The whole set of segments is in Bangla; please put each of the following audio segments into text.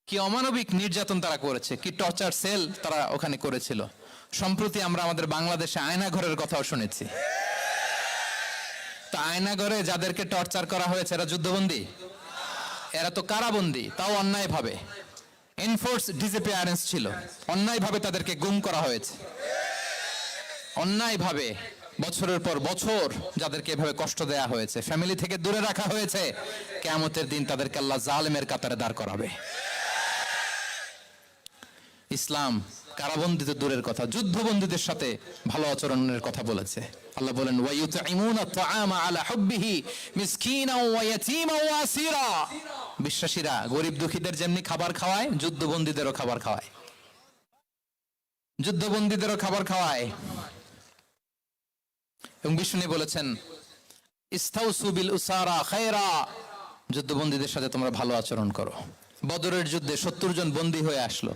কি অমানবিক নির্যাতন তারা করেছে, কি টর্চার সেল তারা ওখানে করেছিল। সম্প্রতি আমরা আমাদের বাংলাদেশে আয়নাঘরের কথাও শুনেছি। তো আয়নাঘরে যাদেরকে টর্চার করা হয়েছে এরা যুদ্ধবন্দী? এরা তো কারাবন্দী, তাও অন্যায়ভাবে। এনফোর্স ডিসঅ্যাপিয়ারেন্স ছিল, অন্যায়ভাবে তাদেরকে গুম করা হয়েছে। অন্যায়ভাবে বছরের পর বছর যাদেরকে এভাবে কষ্ট দেয়া হয়েছে, ফ্যামিলি থেকে দূরে রাখা হয়েছে, কিয়ামতের দিন তাদেরকে আল্লাহ জালেমের কাতারে দাঁড় করাবে। ইসলাম কারাবন্দীতে দূরের কথা, যুদ্ধবন্দীদের সাথে ভালো আচরণের কথা বলেছে। আল্লাহ বলেন ওয়ায়ুতঈমুনা আত-তাআমা আলা হুব্বিহি মিসকিনাও ওয়া ইয়াতীমান ওয়া আসীরা। বিশ্বাসীরা গরিব দুঃখীদের যেমনি খাবার খাওয়ায়, যুদ্ধবন্দীদেরও খাবার খাওয়ায়। যুদ্ধবন্দীদেরও খাবার খাওয়ায়। এবং বিষ্ণু বলেছেন ইস্তাউসু বিল উসারা খায়রা, যুদ্ধবন্দীদের সাথে তোমরা ভালো আচরণ করো। বদরের যুদ্ধে 70 জন বন্দী হয়ে আসলো।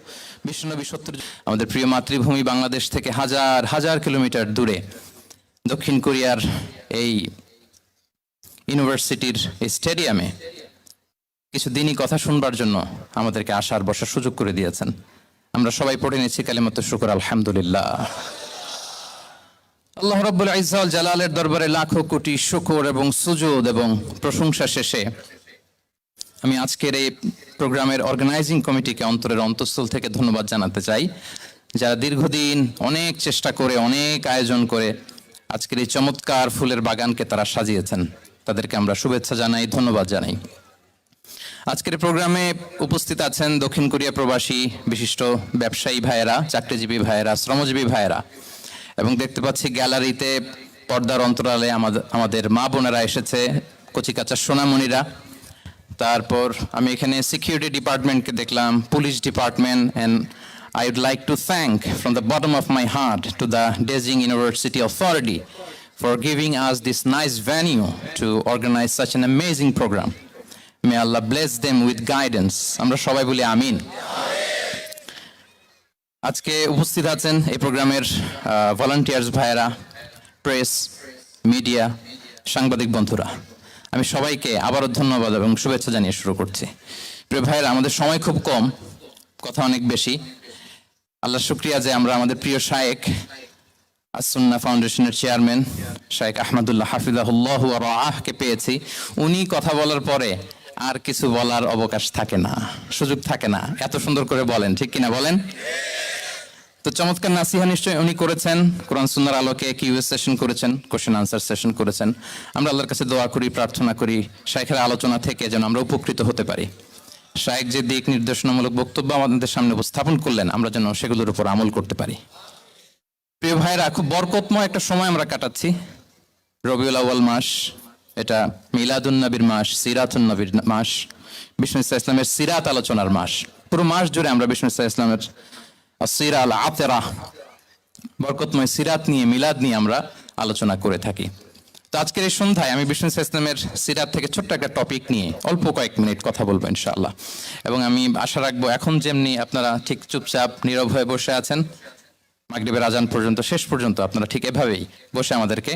বিশ্বনবী 70 জন। আমাদের প্রিয় মাতৃভূমি বাংলাদেশ থেকে হাজার হাজার কিলোমিটার দূরে দক্ষিণ কোরিয়ার এই ইউনিভার্সিটির এই স্টেডিয়ামে কিছু দিনই কথা শুনবার জন্য আমাদেরকে আসার বসার সুযোগ করে দিয়েছেন। আমরা সবাই পড়ে নিয়েছি কালিমাতুশ শুকর আলহামদুলিল্লাহ। আল্লাহ রাব্বুল ইজ্জা ওয়াল জালালের দরবারে লাখো কোটি শুকর এবং সুজুদ এবং প্রশংসা শেষে আমি আজকের এই প্রোগ্রামের অর্গানাইজিং কমিটিকে অন্তরের অন্তঃস্থল থেকে ধন্যবাদ জানাতে চাই, যারা দীর্ঘদিন অনেক চেষ্টা করে অনেক আয়োজন করে আজকের এই চমৎকার ফুলের বাগানকে তারা সাজিয়েছেন। তাদেরকে আমরা শুভেচ্ছা জানাই, ধন্যবাদ জানাই। আজকের প্রোগ্রামে উপস্থিত আছেন দক্ষিণ কোরিয়া প্রবাসী বিশিষ্ট ব্যবসায়ী ভাইয়েরা, চাকরিজীবী ভাইয়েরা, শ্রমজীবী ভাইয়েরা, এবং দেখতে পাচ্ছি গ্যালারিতে পর্দার অন্তরালে আমাদের মা বোনেরা এসেছে, কচিকাচা সোনামণিরা। তারপর আমি এখানে সিকিউরিটি ডিপার্টমেন্টকে দেখলাম, police department, and I would like to thank from the bottom of my heart to the Daejeon University Authority for giving us this nice venue to organize such an amazing program. May Allah bless them with guidance. আমরা সবাই বলি আমিন। আজকে উপস্থিত আছেন এই প্রোগ্রামের ভলান্টিয়ার্স ভাইয়েরা, প্রেস, মিডিয়া, সাংবাদিক বন্ধুরা। আমি সবাইকে আবারও ধন্যবাদ এবং শুভেচ্ছা জানিয়ে শুরু করছি। প্রিয় ভাইয়েরা, আমাদের সময় খুব কম, কথা অনেক বেশি। আল্লাহ শুকরিয়া যে আমরা আমাদের প্রিয় শায়েখ আস-সুন্নাহ ফাউন্ডেশনের চেয়ারম্যান শায়েখ আহমদুল্লাহ হাফিজাহুল্লাহ ওয়া রাআহকে পেয়েছি। উনি কথা বলার পরে আর কিছু বলার অবকাশ থাকে না, সুযোগ থাকে না, এত সুন্দর করে বলেন, ঠিক কিনা বলেন? তো চমৎকার নাসিহা নিশ্চয়ই উনি করেছেন, কোরআন সুন্নাহর আলোকে কিউএস সেশন করেছেন, কোশ্চেন আনসার সেশন করেছেন। আমরা আল্লাহর কাছে দোয়া করি, প্রার্থনা করি শায়েখের আলোচনা থেকে যেন আমরা উপকৃত হতে পারি। শায়েখ যে দিক নির্দেশনামূলক বক্তব্য আমাদের সামনে উপস্থাপন করলেন, আমরা যেন সেগুলোর উপর আমল করতে পারি। প্রিয় ভাইরা, খুব বরকতময় একটা সময় আমরা কাটাচ্ছি। রবিউল আউয়াল মাস, এটা মিলাদুন নবীর মাস, সিরাতুন নবীর মাস, বিষ্ণু ইসলামের সিরাত আলোচনার মাস। পুরো মাস জুড়ে আমরা বিষ্ণু ইসলামের আসিরা আল আতেরা, বরকতময় সিরাত নিয়ে, মিলাদ নিয়ে আমরা আলোচনা করে থাকি। তো আজকের এই সন্ধ্যায় আমি বিষ্ণু ইসলামের সিরাত থেকে ছোট্ট একটা টপিক নিয়ে অল্প কয়েক মিনিট কথা বলবো ইনশাআল্লাহ। এবং আমি আশা রাখবো এখন যেমনি আপনারা ঠিক চুপচাপ নীরব হয়ে বসে আছেন মাগরিবের আজান পর্যন্ত, শেষ পর্যন্ত আপনারা ঠিক এভাবেই বসে আমাদেরকে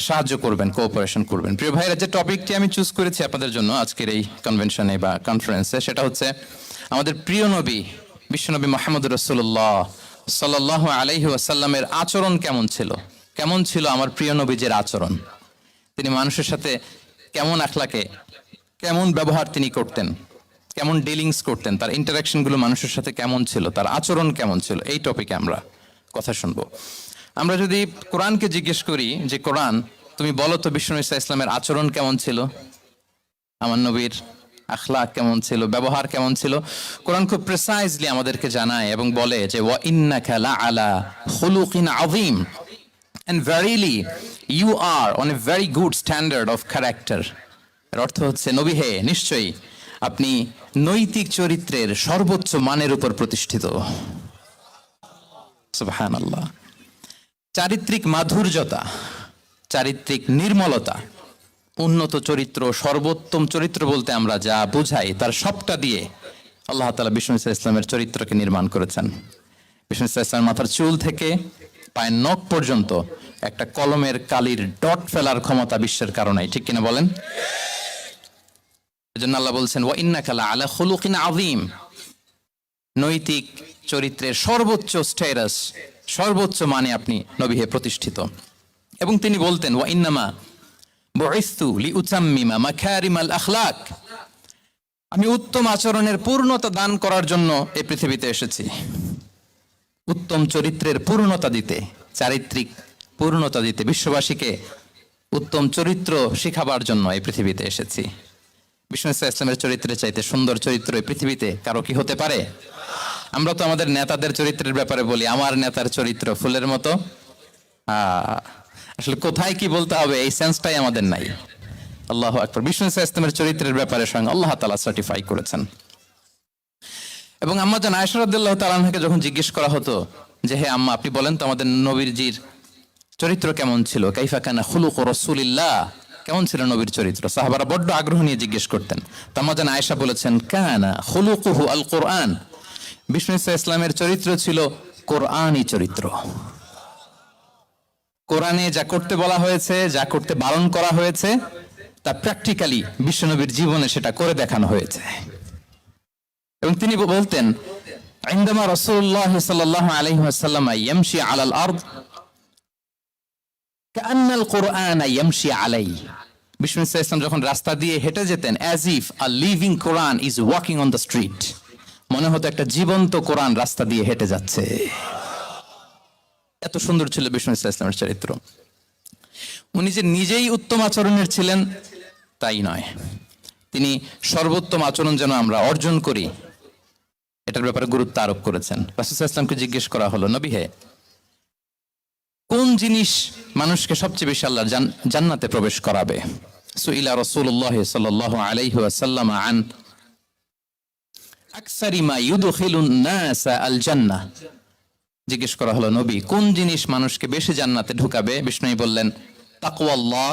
সাহায্য করবেন, কোঅপারেশন করবেন। প্রিয় ভাইরা, যে টপিকটি আমি চুজ করেছি আপনাদের জন্য আজকের এই কনভেনশনে বা কনফারেন্সে, সেটা হচ্ছে আমাদের প্রিয় নবী বিশ্বনবী মুহাম্মদ রাসূলুল্লাহ সাল্লাল্লাহু আলাইহি ওয়াসাল্লামের আচরণ কেমন ছিল। কেমন ছিল আমার প্রিয় নবীজির আচরণ? তিনি মানুষের সাথে কেমন আখলাকে, কেমন ব্যবহার তিনি করতেন, কেমন ডিলিংস করতেন, তার ইন্টারাকশনগুলো মানুষের সাথে কেমন ছিল, তার আচরণ কেমন ছিল, এই টপিকে আমরা কথা শুনবো। আমরা যদি কোরআনকে জিজ্ঞেস করি যে কোরআন, তুমি বলো তো বিষ্ণু ইসলামের আচরণ কেমন ছিল, আমার নবীর আখলাক কেমন ছিল, ব্যবহার কেমন ছিল, কোরআন খুব প্রিসাইজলি আমাদেরকে জানায় এবং বলে যে ওয়া ইন্নাকা লাআলা খুলুকিন আযীম, and verily you are on a very good standard of character. এর অর্থ হচ্ছে, নবী হে, নিশ্চয়ই আপনি নৈতিক চরিত্রের সর্বোচ্চ মানের উপর প্রতিষ্ঠিত। সুবহানাল্লাহ। চারিত্রিক মাধুর্যতা, চারিত্রিক নির্মলতা, উন্নত চরিত্র, সর্বোত্তম চরিত্র বলতে আমরা যা বুঝাই তার সবটা দিয়ে আল্লাহ তাআলা বিষ্ণু ইসলামের চরিত্রকে নির্মাণ করেছেন। বিষ্ণু ইসলামের মাথার চুল থেকে পায়ের নখ পর্যন্ত একটা কলমের কালির ডট ফেলার ক্ষমতা বিশ্বের কারণে, ঠিক কিনা বলেন? এজন্য আল্লাহ বলছেন ওয়া ইন্নাকা লাআলা খুলুকিন আযীম, নৈতিক চরিত্রের সর্বোচ্চ স্ট্যাটাস, সর্বোচ্চ মানে আপনি নবী হয়ে প্রতিষ্ঠিত। এবং তিনি বলতেন, ওয়া ইন্নামা বুইসতু লিউতাম্মিমা মাকারিমাল আখলাক, আমি উত্তম আচরণের পূর্ণতা দান করার জন্য এই পৃথিবীতে এসেছি। উত্তম চরিত্রের পূর্ণতা দিতে, চারিত্রিক পূর্ণতা দিতে, বিশ্ববাসীকে উত্তম চরিত্র শিখাবার জন্য এই পৃথিবীতে এসেছি। বিষ্ণু ইসলামের চরিত্রের চাইতে সুন্দর চরিত্র এই পৃথিবীতে কারো কি হতে পারে? আমরা তো আমাদের নেতাদের চরিত্রের ব্যাপারে বলি, আমার নেতার চরিত্র ফুলের মতো। আসলে কোথায় কি বলতে হবে এই সেন্সটাই আমাদের নাই। আল্লাহু আকবার। বিষ্ণু ইসলামের চরিত্রের ব্যাপারে স্বয়ং আল্লাহ তাআলা সার্টিফাই করেছেন। এবং আম্মা জান আয়েশা রাদিয়াল্লাহু তাআলা আনহাকে যখন জিজ্ঞেস করা হতো যে হে আম্মা, আপনি বলেন তো আমাদের নবীজির চরিত্র কেমন ছিল, কাইফা কানা খুলুক রাসূলিল্লাহ, কেমন ছিল নবীর চরিত্র, সাহাবারা বড্ড আগ্রহ নিয়ে জিজ্ঞেস করতেন। তো আম্মা জান আয়েশা বলেছেন, কানা খুলুকুহু আল কোরআন, বিষ্ণু ইসলামের চরিত্র ছিল কোরআনই চরিত্র। কোরআনে যা করতে বলা হয়েছে, যা করতে বারণ করা হয়েছে, তা প্র্যাকটিক্যালি বিশ্বনবীর জীবনে সেটা করে দেখানো হয়েছে। এবং তিনি বলতেন, ইনদামা রাসূলুল্লাহ সাল্লাল্লাহু আলাইহি ওয়াসাল্লাম ইয়ামশি আলাল আরদ কাআন্নাল কুরআন ইয়ামশি আলাইহি, বিষ্ণু ইসলাম যখন রাস্তা দিয়ে হেঁটে যেতেন, as if a living Quran is walking on the street, মনে হতো একটা জীবন্ত কোরআন রাস্তা দিয়ে হেঁটে যাচ্ছে। এত সুন্দর ছিল বিষ্ণু ইসলামের চরিত্র। উনি যে নিজেই উত্তম আচরণের ছিলেন তাই নয়, তিনি সর্বোত্তম আচরণ যেন আমরা অর্জন করি এটার ব্যাপারে গুরুত্ব আরোপ করেছেন। রাসূল সাল্লাল্লাহু আলাইহি ওয়াসাল্লামকে জিজ্ঞেস করা হলো, নবী হে, কোন জিনিস মানুষকে সবচেয়ে বেশি আল্লাহর জান্নাতে প্রবেশ করাবে? সুইলা রাসূলুল্লাহ সাল্লাল্লাহু আলাইহি ওয়াসাল্লাম আন আকসারি মা ইউদখিলুন নাস আল জান্নাহ, জিজ্ঞেস করা হলো, নবী কোন জিনিস মানুষকে বেশি জান্নাতে ঢুকাবে? বিষ্ণু বললেন, তাকওয়াল্লাহ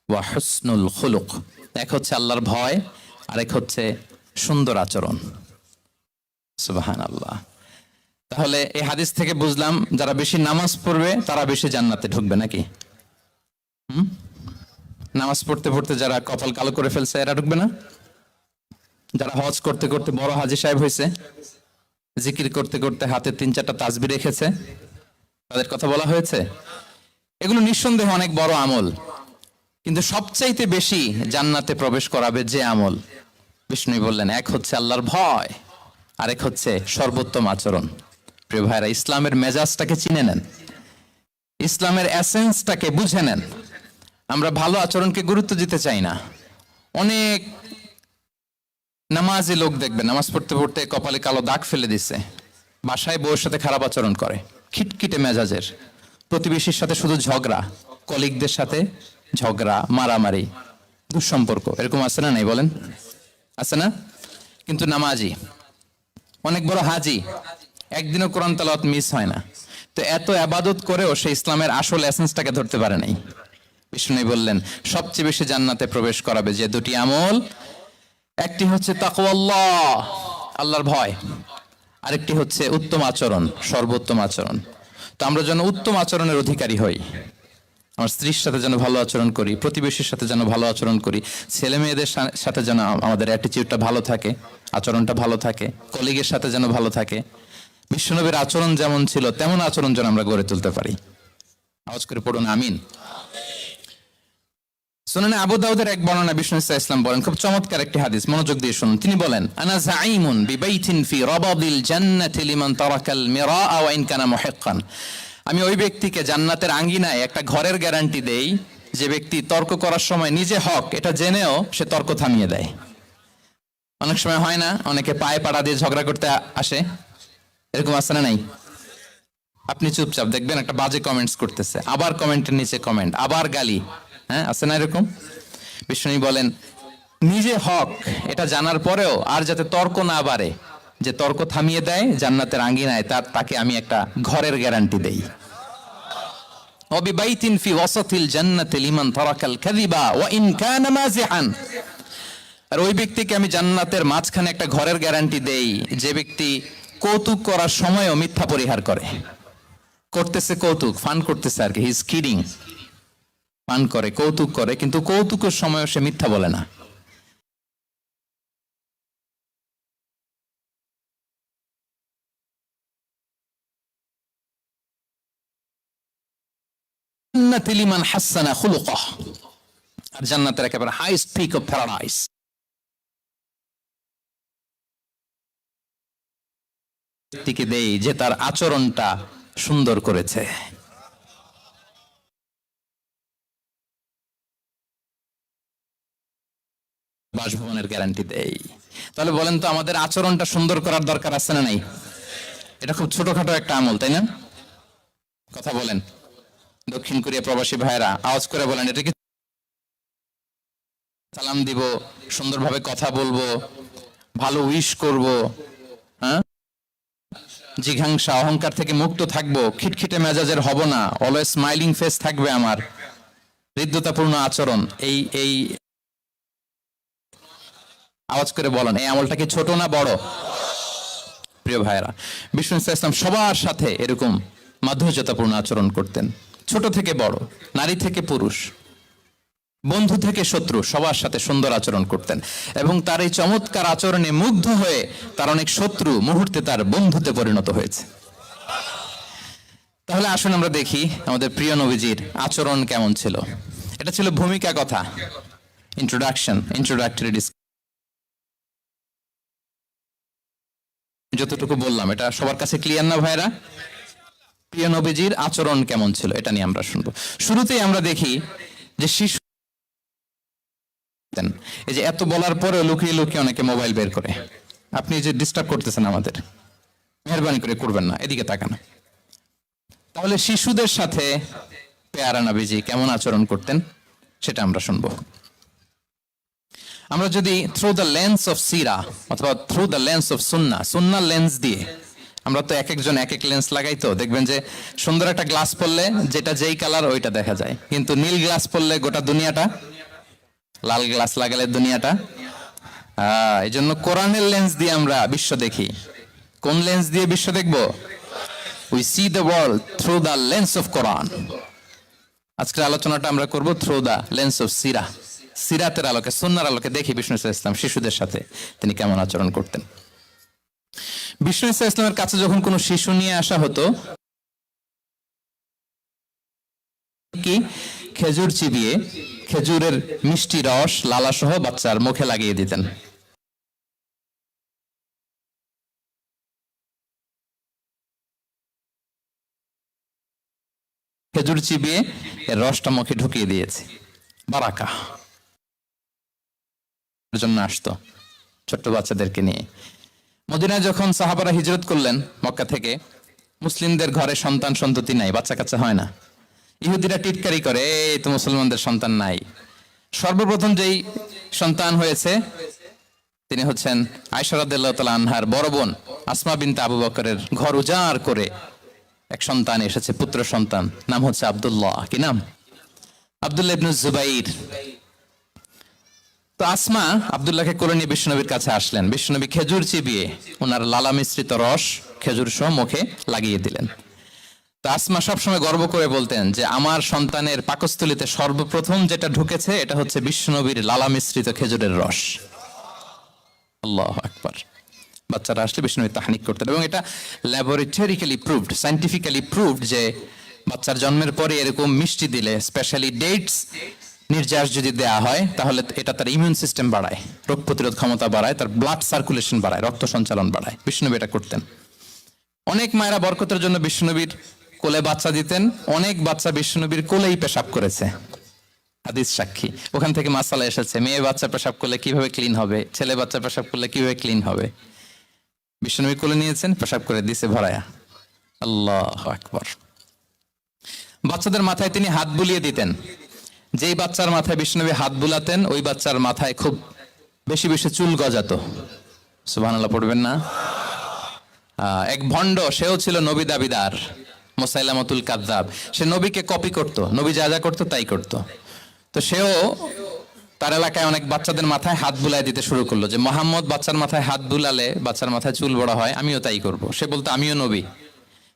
ওয়া হুসনুল খুলুক, এক হচ্ছে আল্লাহর ভয়, আরেক হচ্ছে সুন্দর আচরণ। সুবহানাল্লাহ। তাহলে এই হাদিস থেকে বুঝলাম, যারা বেশি নামাজ পড়বে তারা বেশি জান্নাতে ঢুকবে নাকি? নামাজ পড়তে পড়তে যারা কপাল কালো করে ফেলছে এরা ঢুকবে না? যারা হজ করতে করতে বড় হাজী সাহেব হয়েছে, জিকির করতে করতে হাতে 3-4টা তাসবিহ রেখেছে, তাদের কথা বলা হয়েছে। এগুলো নিঃসন্দেহে অনেক বড় আমল, কিন্তু সবচাইতে বেশি জান্নাতে প্রবেশ করাবে যে আমল, বিষ্ণু বললেন, এক হচ্ছে আল্লাহর ভয়, আরেক হচ্ছে সর্বোত্তম আচরণ। প্রিয় ভাইরা, ইসলামের মেজাজটাকে চিনে নেন, ইসলামের এসেন্সটাকে বুঝে নেন। আমরা ভালো আচরণকে গুরুত্ব দিতে চাই না। অনেক নামাজি লোক দেখবেন নামাজ পড়তে পড়তে কপালে কালো দাগ ফেলে দিচ্ছে, বাসায় বউয়ের সাথে খারাপ আচরণ করে, খিটখিটে মেজাজের, প্রতিবেশীর সাথে শুধু ঝগড়া, কলিগদের সাথে ঝগড়া, মারামারি, দুঃসম্পর্ক, এরকম আছে না নাই বলেন? আছে না? কিন্তু নামাজি, অনেক বড় হাজি, একদিনও কোরআন তেলাওয়াত মিস হয় না। তো এত ইবাদত করেও সে ইসলামের আসল এসেন্সটাকে ধরতে পারে নাই। বিষ্ণু বললেন, সবচেয়ে বেশি জান্নাতে প্রবেশ করাবে যে দুটি আমল, একটি হচ্ছে তাকওয়াল্লাহ, আল্লাহর ভয়, আরেকটি হচ্ছে উত্তম আচরণ, সর্বোত্তম আচরণ। তো আমরা যেন উত্তম আচরণের অধিকারী হই, আমার স্ত্রীর সাথে যেন ভালো আচরণ করি, প্রতিবেশীর সাথে যেন ভালো আচরণ করি, ছেলে মেয়েদের সাথে যেন আমাদের অ্যাটিটিউডটা ভালো থাকে, আচরণটা ভালো থাকে, কলিগের সাথে যেন ভালো থাকে। বিশ্বনবীর আচরণ যেমন ছিল তেমন আচরণ যেন আমরা গড়ে তুলতে পারি। আওয়াজ করে পড়ুন আমিন। সুনানে আবু দাউদের এক বর্ণনা, বিষ্ণু ইসলাম বলেন, খুব চমৎকার একটি হাদিস, মনোযোগ দিয়ে শুনুন। তিনি বলেন, আনা যাঈমুন বিবাইতিন ফি রাবাদিল জান্নাতি লিমান তারাকাল মিরাআ ওয়া ইন কানা মুহিক্কান, আমি ওই ব্যক্তিকে জান্নাতের আঙ্গিনায় একটা ঘরের গ্যারান্টি দেই যে ব্যক্তি তর্ক করার সময় নিজে হক এটা জেনেও সে তর্ক থামিয়ে দেয়। অনেক সময় হয় না, অনেকে পায়ে পাড়া দিয়ে ঝগড়া করতে আসে, এরকম আছে না নাই? আপনি চুপচাপ দেখবেন একটা বাজে কমেন্টস করতেছে, আবার কমেন্টের নিচে কমেন্ট, আবার গালি, হ্যাঁ আছে না এরকম? বিষ্ণু বলেন, নিজে হক এটা জানার পরেও আর যাতে তর্ক না বাড়ে, যে তর্ক থামিয়ে দেয় জান্নাতের আঙ্গিনায়, তাকে আমি একটা ঘরের গ্যারান্টি দেই। ওয়াবিবাইতিন ফি ওয়াসাতিল জান্নাতি লিমান তারাকাল কাযিবা ওয়া ইন কানা মাযিহান, আর ওই ব্যক্তিকে আমি জান্নাতের মাঝখানে একটা ঘরের গ্যারান্টি দেই যে ব্যক্তি কৌতুক করার সময়ও মিথ্যা পরিহার করে। করতেছে কৌতুক, ফান করতেছে আর কি, হি ইজ কিডিং, ফান করে, কৌতুক করে, কিন্তু কৌতুকের সময়ও সে মিথ্যা বলে না। জান্নাতি লিমান হাসানা খুলুকাহ, আর জান্নাতের একেবারে হাইস্ট পিক অফ প্যারাডাইস ব্যক্তিকে দেই যে তার আচরণটা সুন্দর করেছে। বাসভবনের গ্যারান্টি দেই। তাহলে বলেন তো, আমাদের আচরণটা সুন্দর করার দরকার আছে না নাই? এটা খুব ছোটখাটো একটা আমল, তাই না? কথা বলেন, দক্ষিণ কোরিয়া প্রবাসী ভাইয়েরা আওয়াজ করে বলেন, এটা কি সালাম দিব, সুন্দরভাবে কথা বলবো, ভালো উইশ করব, হ্যাঁ, জিঘাংসা অহংকার থেকে মুক্ত থাকবো, খিটখিটে মেজাজের হব না, অলওয়েজ স্মাইলিং ফেস থাকবে আমার, হৃদ্যতাপূর্ণ আচরণ। এই এই আওয়াজ করে বলেন, এই আমলটা কি ছোট না বড়? প্রিয় ভাইয়েরা, বিষ্ণু ইসলাম সবার সাথে এরকম মাধুর্যতাপূর্ণ আচরণ করতেন, ছোট থেকে বড়, নারী থেকে পুরুষ, বন্ধু থেকে শত্রু, সবার সাথে সুন্দর আচরণ করতেন। এবং তার এই চমৎকার আচরণে মুগ্ধ হয়ে তার অনেক শত্রু মুহূর্তে তার বন্ধুতে পরিণত হয়েছে। তাহলে আসুন আমরা দেখি আমাদের প্রিয় নবীজির আচরণ কেমন ছিল। এটা ছিল ভূমিকা কথা, ইন্ট্রোডাক্টরি ডিসকাশন। যতটুকু বললাম এটা সবার কাছে ক্লিয়ার না ভাইরা? প্রিয় নবীজির আচরণ কেমন ছিল এটা নিয়ে আমরা শুনবো। শুরুতেই আমরা দেখি যে শিশু, এই যে এত বলার পরে লুকিয়ে লুকিয়ে অনেকে মোবাইল বের করে। আপনি যে ডিস্টার্ব করতেছেন আমাদের, মেহরবানি করে করবেন না, এদিকে তাকান। তাহলে শিশুদের সাথে পেয়ারা নবীজি কেমন আচরণ করতেন সেটা আমরা শুনবো। আমরা যদি থ্রু দ্য লেন্স অফ সিরা অথবা through the lens of Sunnah lens দিয়ে, আমরা তো এক একজন এক এক লেন্স লাগাই, তো দেখবেন যে সুন্দর একটা গ্লাস পরলে যেটা যেই কালার ওইটা দেখা যায়, কিন্তু নীল গ্লাস পরলে গোটা দুনিয়াটা, লাল গ্লাস লাগালে দুনিয়াটা। এই জন্য কোরআনের লেন্স দিয়ে আমরা বিশ্ব দেখি। কোন লেন্স দিয়ে বিশ্ব দেখব? We see the world through the lens of Quran. আজকের আলোচনাটা আমরা করব থ্রু দ্য লেন্স অফ সিরা, সিরাতের আলোকে, সুন্নাহর আলোকে দেখি বিষ্ণু ইসলাম শিশুদের সাথে তিনি কেমন আচরণ করতেন। বিষ্ণু ইসলামের কাছে যখন কোনো শিশু নিয়ে আসা হতো, কি খেজুর চিবিয়ে খেজুরের মিষ্টি রস লালা সহ বাচ্চার মুখে লাগিয়ে দিতেন। খেজুর চিবিয়ে এর রসটা মুখে ঢুকিয়ে দিয়েছে, বারাকা জন্য আসতো ছোট্ট বাচ্চাদেরকে নিয়ে। মদিনায় যখন সাহাবারা হিজরত করলেন মক্কা থেকে, মুসলিমদের ঘরে সন্তান সন্ততি নাই, বাচ্চা কাচ্চা হয় না। ইহুদিরা টিটকারি করে, এই তো মুসলমানদের সন্তান নাই। সর্বপ্রথম যেই সন্তান হয়েছে তিনি হচ্ছেন আয়েশা রাদিয়াল্লাহু তাআলা আনহার বড় বোন আসমা বিনতে আবু বকরের ঘর উজাড় করে এক সন্তান এসেছে, পুত্র সন্তান, নাম হচ্ছে আব্দুল্লাহ। কি নাম? আব্দুল্লাহ ইবনে জুবাইর। তো আসমা আব্দুল্লাহকে কোলে নিয়ে বিশ্বনবীর কাছে আসলেন। বিশ্বনবী খেজুর চিবিয়ে ওনার লালা মিশ্রিত রস খেজুর সহ মুখে লাগিয়ে দিলেন। তো আসমা সবসময় গর্ব করে বলতেন যে আমার সন্তানের পাকস্থলীতে সর্বপ্রথম যেটা ঢুকেছে এটা হচ্ছে বিশ্বনবীর লালা মিশ্রিত খেজুরের রস। আল্লাহু আকবার। বাচ্চারা আসলে বিষ্ণু তাহনিক করতেন, এবং এটা ল্যাবরেটরিক্যালি প্রুভড, সায়েন্টিফিক্যালি প্রুভড যে বাচ্চার জন্মের পরে এরকম মিষ্টি দিলে, স্পেশালি ডেটস নির্যাস যদি দেয়া হয়, তাহলে এটা তার ইমিউন সিস্টেম বাড়ায়, রোগ প্রতিরোধ ক্ষমতা বাড়ায়, তার ব্লাড সার্কুলেশন বাড়ায়, রক্ত সঞ্চালন বাড়ায়। বিষ্ণুনবী এটা করতেন। অনেক মায়েরা বরকতের জন্য বিষ্ণুনবীর কোলে বাচ্চা দিতেন। অনেক বাচ্চা বিষ্ণুনবীর কোলেই পেশাব করেছে, হাদিস সাক্ষী। ওখান থেকে মাসালা এসেছে, মেয়ে বাচ্চা পেশাব করলে কিভাবে ক্লিন হবে, ছেলে বাচ্চা পেশাব করলে কিভাবে ক্লিন হবে। বিষ্ণুনবী কোলে নিয়েছেন, পেশাব করে দিছে ভরায়া। আল্লাহু আকবার। বাচ্চাদের মাথায় তিনি হাত বুলিয়ে দিতেন। যেই বাচ্চার মাথায় বিষ্ণুনবী হাত বুলাতেন, ওই বাচ্চার মাথায় খুব বেশি বেশি চুল গজাতো। সুবহানাল্লাহ পড়বেন না? এক ভণ্ড, সেও ছিল নবী দাবিদার, মুসাইলামাতুল কাযযাব। সে নবীকে কপি করত, নবী যা যা করতো তাই করত। তো সেও তার এলাকায় অনেক বাচ্চাদের মাথায় হাত বুলাই দিতে শুরু করলো, যে মোহাম্মদ বাচ্চার মাথায় হাত বুলালে বাচ্চার মাথায় চুল বড় হয়, আমিও তাই করব। সে বলতো আমিও নবী।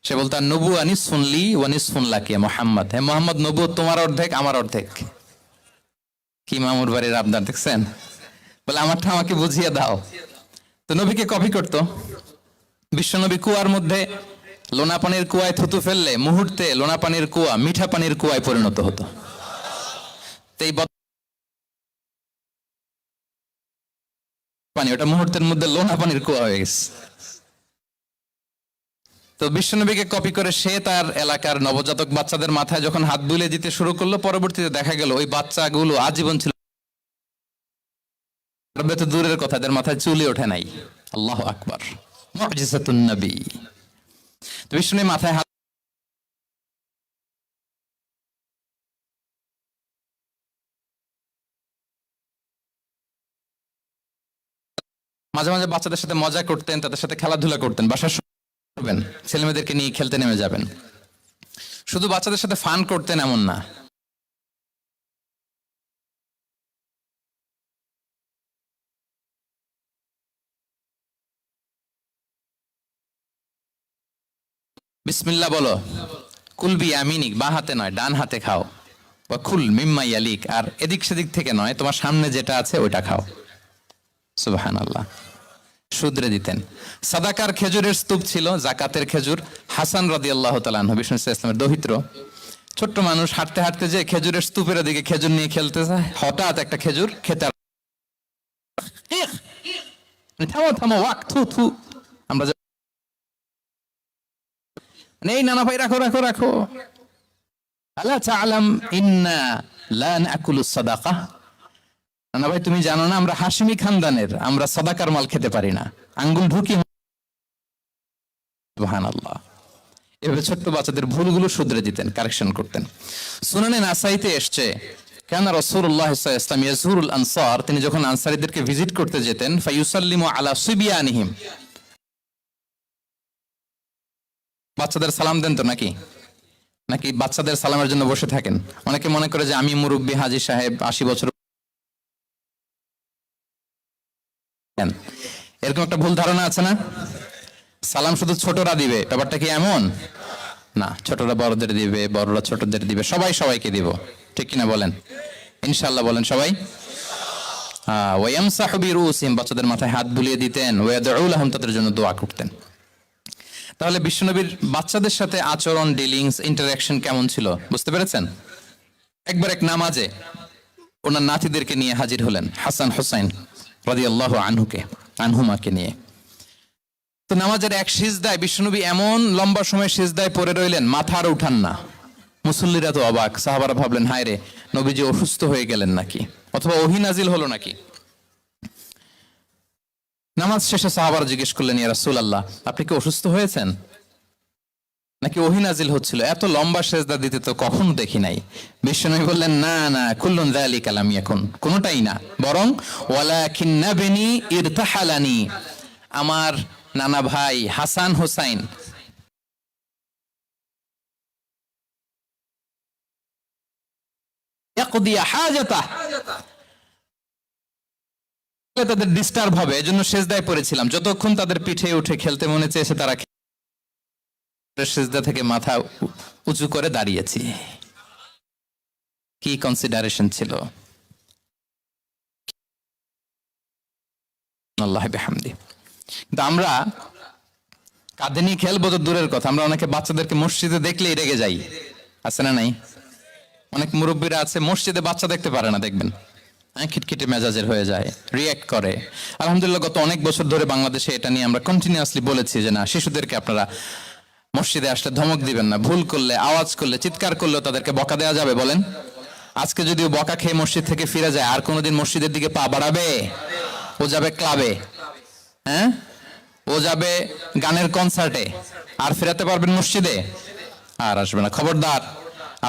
সে বলতো নবু আনিস শুনলি ওয়ানিস শুনলাকি মোহাম্মদ, হ্যাঁ মোহাম্মদ, নবু তোমার অর্ধেক আমার অর্ধেক। কি মামুর বাড়ির আবদার দেখছেন? বলে আমারটা আমাকে বুঝিয়ে দাও। তো নবীকে কপি করতো। বিশ্বনবী কুয়ার মধ্যে লোনা পানির কুয়ায় থুতু ফেললে মুহূর্তে লোনা পানির কুয়া মিঠা পানির কুয়ায় পরিণত হতো। তো এই পানি ওটা মুহূর্তের মধ্যে লোনা পানির কুয়া হয়ে গেছে। তো বিশ্বনবীকে কপি করে সে তার এলাকার নবজাতক বাচ্চাদের মাথায় যখন হাত বুলিয়ে দিতে শুরু করলো, পরবর্তীতে দেখা গেল ওই বাচ্চাগুলো আজীবন ছিল, তো দূরের কথা, এদের মাথায় চুলি ওঠে নাই। আল্লাহু আকবার, মুজিজাতুন নবী। তো বিশ্বনবী মাথায় হাত মাঝে মাঝে বাচ্চাদের সাথে মজা করতেন, তাদের সাথে খেলাধুলা করতেন, বাসার করবেন ছেলেমেয়েদেরকে নিয়ে খেলতে নেমে যাবেন। শুধু বাচ্চাদের সাথে ফান করতেন এমন না, বিসমিল্লাহ বলো, কুলবি আমিনিক, বা হাতে নয় ডান হাতে খাও, বা খুল মিম্মা ইয়ালিক, আর এদিক সেদিক থেকে নয়, তোমার সামনে যেটা আছে ওইটা খাও। সুবহানাল্লাহ। শুধরে দিতেন। সাদাকার খেজুরের স্তূপ ছিল, জাকাতের খেজুর। হাসান রাদিয়াল্লাহু তাআলা আনহু, বিষ্ণু ইসলামের দৌহিত্র, ছোট্ট মানুষ, হাঁটতে হাঁটতে যে খেজুরের স্তূপের দিকে খেজুর নিয়ে খেলতে যায়, হঠাৎ একটা খেজুর খেতে, থামো থামো, ওয়াক, থু থু। আমরা নেই, নানা ভাই রাখো রাখো রাখো। আলা তাআলাম ইন্না লা নাকুলু সাদাকা, নানা ভাই তুমি জানো না আমরা হাশিমি খানদানের, আমরা সাদাকার মাল খেতে পারি না, আঙ্গুল ঢুকি। সুবহানাল্লাহ। এভাবে ছোট্ট বাচ্চাদের ভুলগুলো শুধরে দিতেন, কারেকশন করতেন। সুনানে নাসাইতে এসছে, কেন রাসূলুল্লাহ সাল্লাল্লাহু আলাইহি ওয়াসাল্লাম ইয়াজুরুল আনসার, তিনি যখন আনসারীদেরকে ভিজিট করতে যেতেন, ফায়ুসাল্লিমু আলা সিবিয়ানিহিম, বাচ্চাদের সালাম দেন তো নাকি? নাকি বাচ্চাদের সালামের জন্য বসে থাকেন? অনেকে মনে করে যে আমি মুরব্বী হাজী সাহেব 80 বছর, এরকম একটা ভুল ধারণা আছে না? সালাম শুধু ছোটরা দিবে, ব্যাপারটা কি এমন না, ছোটরা বড়দের দিবে, বড়রা ছোটদের দিবে, সবাই সবাইকে দিব, ঠিক কিনা বলেন? ইনশাআল্লাহ বলেন সবাই। ওয়ায়ামসাহু বিরুসিহিম, বাচ্চাদের মাথায় হাত বুলিয়ে দিতেন, ওয়ায়াদউ লাহুম, তাদের জন্য দোয়া করতেন। তাহলে বিশ্বনবীর বাচ্চাদের সাথে আচরণ, ডিলিংস, ইন্টারঅ্যাকশন কেমন ছিল বুঝতে পেরেছেন? একবার এক নামাজে ওনার নাতিদেরকে নিয়ে হাজির হলেন, হাসান হুসাইন রাদিয়াল্লাহু আনহুমাকে নিয়ে। তো নামাজের এক সিজদায় বিশ্বনবী এমন লম্বা সময় সিজদায় পড়ে রইলেন, মাথা আর উঠান না। মুসল্লিরা তো অবাক, সাহাবারা ভাবলেন হায় রে, নবীজি অসুস্থ হয়ে গেলেন নাকি, অথবা ওহী নাজিল হলো নাকি। নামাজ শেষে সাহাবারা জিজ্ঞেস করলেন, ইয়া রাসূলুল্লাহ, আপনি কি অসুস্থ হয়েছেন নাকি ওহী নাজিল হচ্ছিল? এত লম্বা সিজদা দিতে তো কখনো দেখি নাই। বিশ্বনবী বললেন, না না, কুল্লুন যালিকা লাম ইয়াকুন, কোনটাই না, বরং ওয়ালাকিন্না বিনি ইরতাহালানি, আমার নানা ভাই হাসান হোসাইন ইয়াকদিয়া হাজাতা, তাদের ডিস্টার্ব হবে, এজন্য সিজদায় পড়েছিলাম। যতক্ষণ তাদের পিঠে উঠে খেলতে মনে চেয়েছে, তারা সিজদা থেকে মাথা উঁচু করে দাঁড়িয়েছি। কি কনসিডারেশন ছিল! আল্লাহ বিহামদি। কিন্তু আমরা কাঁধে নিয়ে খেলবো তো দূরের কথা, আমরা অনেকে বাচ্চাদেরকে মসজিদে দেখলেই রেগে যাই, আছে না নাই? অনেক মুরব্বীরা আছে মসজিদে বাচ্চা দেখতে পারে না, দেখবেন খিটখিটে মেজাজের হয়ে যায়, রিয়্যাক্ট করে। আলহামদুলিল্লাহ গত অনেক বছর ধরে বাংলাদেশে এটা নিয়ে আমরা কন্টিনিউয়াসলি বলেছি যে না, শিশুদেরকে আপনারা মসজিদে আসলে ধমক দিবেন না, ভুল করলে, আওয়াজ করলে, চিৎকার করলেও তাদেরকে বকা দেওয়া যাবে? বলেন, আজকে যদিও বকা খেয়ে মসজিদ থেকে ফিরে যায়, আর কোনোদিন মসজিদের দিকে পা বাড়াবে? ও যাবে ক্লাবে, হ্যাঁ, ও যাবে গানের কনসার্টে, আর ফেরাতে পারবেন মসজিদে? আর আসবে না। খবরদার,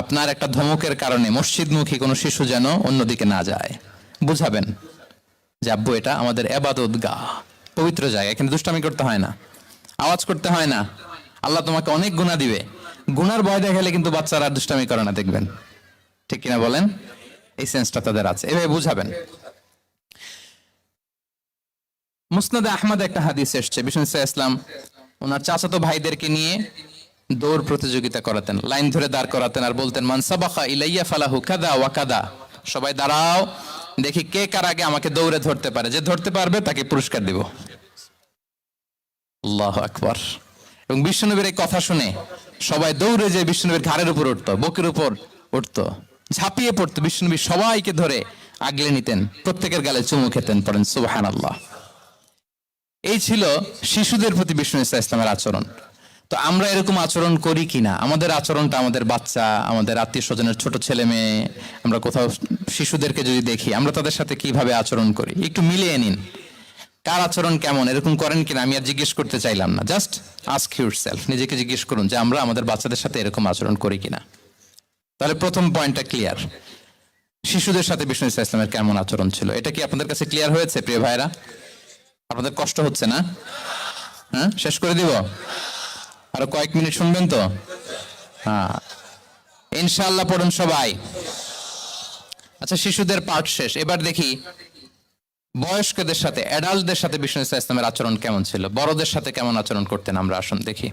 আপনার একটা ধমকের কারণে মসজিদমুখী কোনো শিশু যেন অন্যদিকে না যায়। বুঝাবেন যে আব্বু, এটা আমাদের ইবাদত গাহ, পবিত্র জায়গা, এখানে দুষ্টামি করতে হয় না, আওয়াজ করতে হয় না, আল্লাহ তোমাকে অনেক গুনাহ দিবে। গুনার ভয় দেখালে কিন্তু বাচ্চারা আর দুষ্টামি করে না, দেখবেন, ঠিক কিনা বলেন? এই সেন্সটা তাদের আছে, এভাবে বুঝাবেন। মুসনাদে আহমদ একটা হাদিস এসছে, বিষ্ণু ইসলাম ওনার চাচাতো ভাইদেরকে নিয়ে দৌড় প্রতিযোগিতা করাতেন, লাইন ধরে দাঁড় করাতেন, আর বলতেন, মান সাবাকা ইলাইয়া ফালাহু কাদা ওয়া কাদা, সবাই দাঁড়াও, দেখি কে কার আগে আমাকে দৌড়ে ধরতে পারে, যে ধরতে পারবে তাকে পুরস্কার দিব। আল্লাহু আকবার। এবং বিশ্বনবীর এই কথা শুনে সবাই দৌড়ে যে বিশ্বনবীর ঘাড়ের উপর উঠতো, বুকের উপর উঠতো, ঝাঁপিয়ে পড়তো। বিশ্বনবী সবাইকে ধরে আগলে নিতেন, প্রত্যেকের গালে চুমু খেতেন। পড়েন সুবহানাল্লাহ। এই ছিল শিশুদের প্রতি বিষ্ণু ইসা ইসলামের আচরণ। তো আমরা এরকম আচরণ করি কিনা? আমাদের আচরণটা আমাদের বাচ্চা, আমাদের আত্মীয় স্বজনের ছোট ছেলে মেয়ে, আমরা কোথাও শিশুদেরকে যদি দেখি, আমরা তাদের সাথে কিভাবে আচরণ করি একটু মিলিয়ে নিন। কার আচরণ কেমন, এরকম করেন কিনা আমি আর জিজ্ঞেস করতে চাইলাম না। জাস্ট আস্ক ইউরসেলফ, নিজেকে জিজ্ঞেস করুন যে আমরা আমাদের বাচ্চাদের সাথে এরকম আচরণ করি কিনা। তাহলে প্রথম পয়েন্টটা ক্লিয়ার, শিশুদের সাথে বিষ্ণু ইসা ইসলামের কেমন আচরণ ছিল। এটা কি আপনাদের কাছে ক্লিয়ার হয়েছে প্রিয় ভাইরা? আপনাদের কষ্ট হচ্ছে না? হ্যাঁ, শেষ করে দিব? আরো কয়েক মিনিট শুনবেন তো? হ্যাঁ, ইনশাআল্লাহ পড়ুন সবাই। আচ্ছা, শিশুদের পাঠ শেষ, এবার দেখি বয়স্কদের সাথে, অ্যাডাল্টদের সাথে বিষ্ণু ইসা ইসলামের আচরণ কেমন ছিল, বড়দের সাথে কেমন আচরণ করতেন আমরা। আসুন দেখি।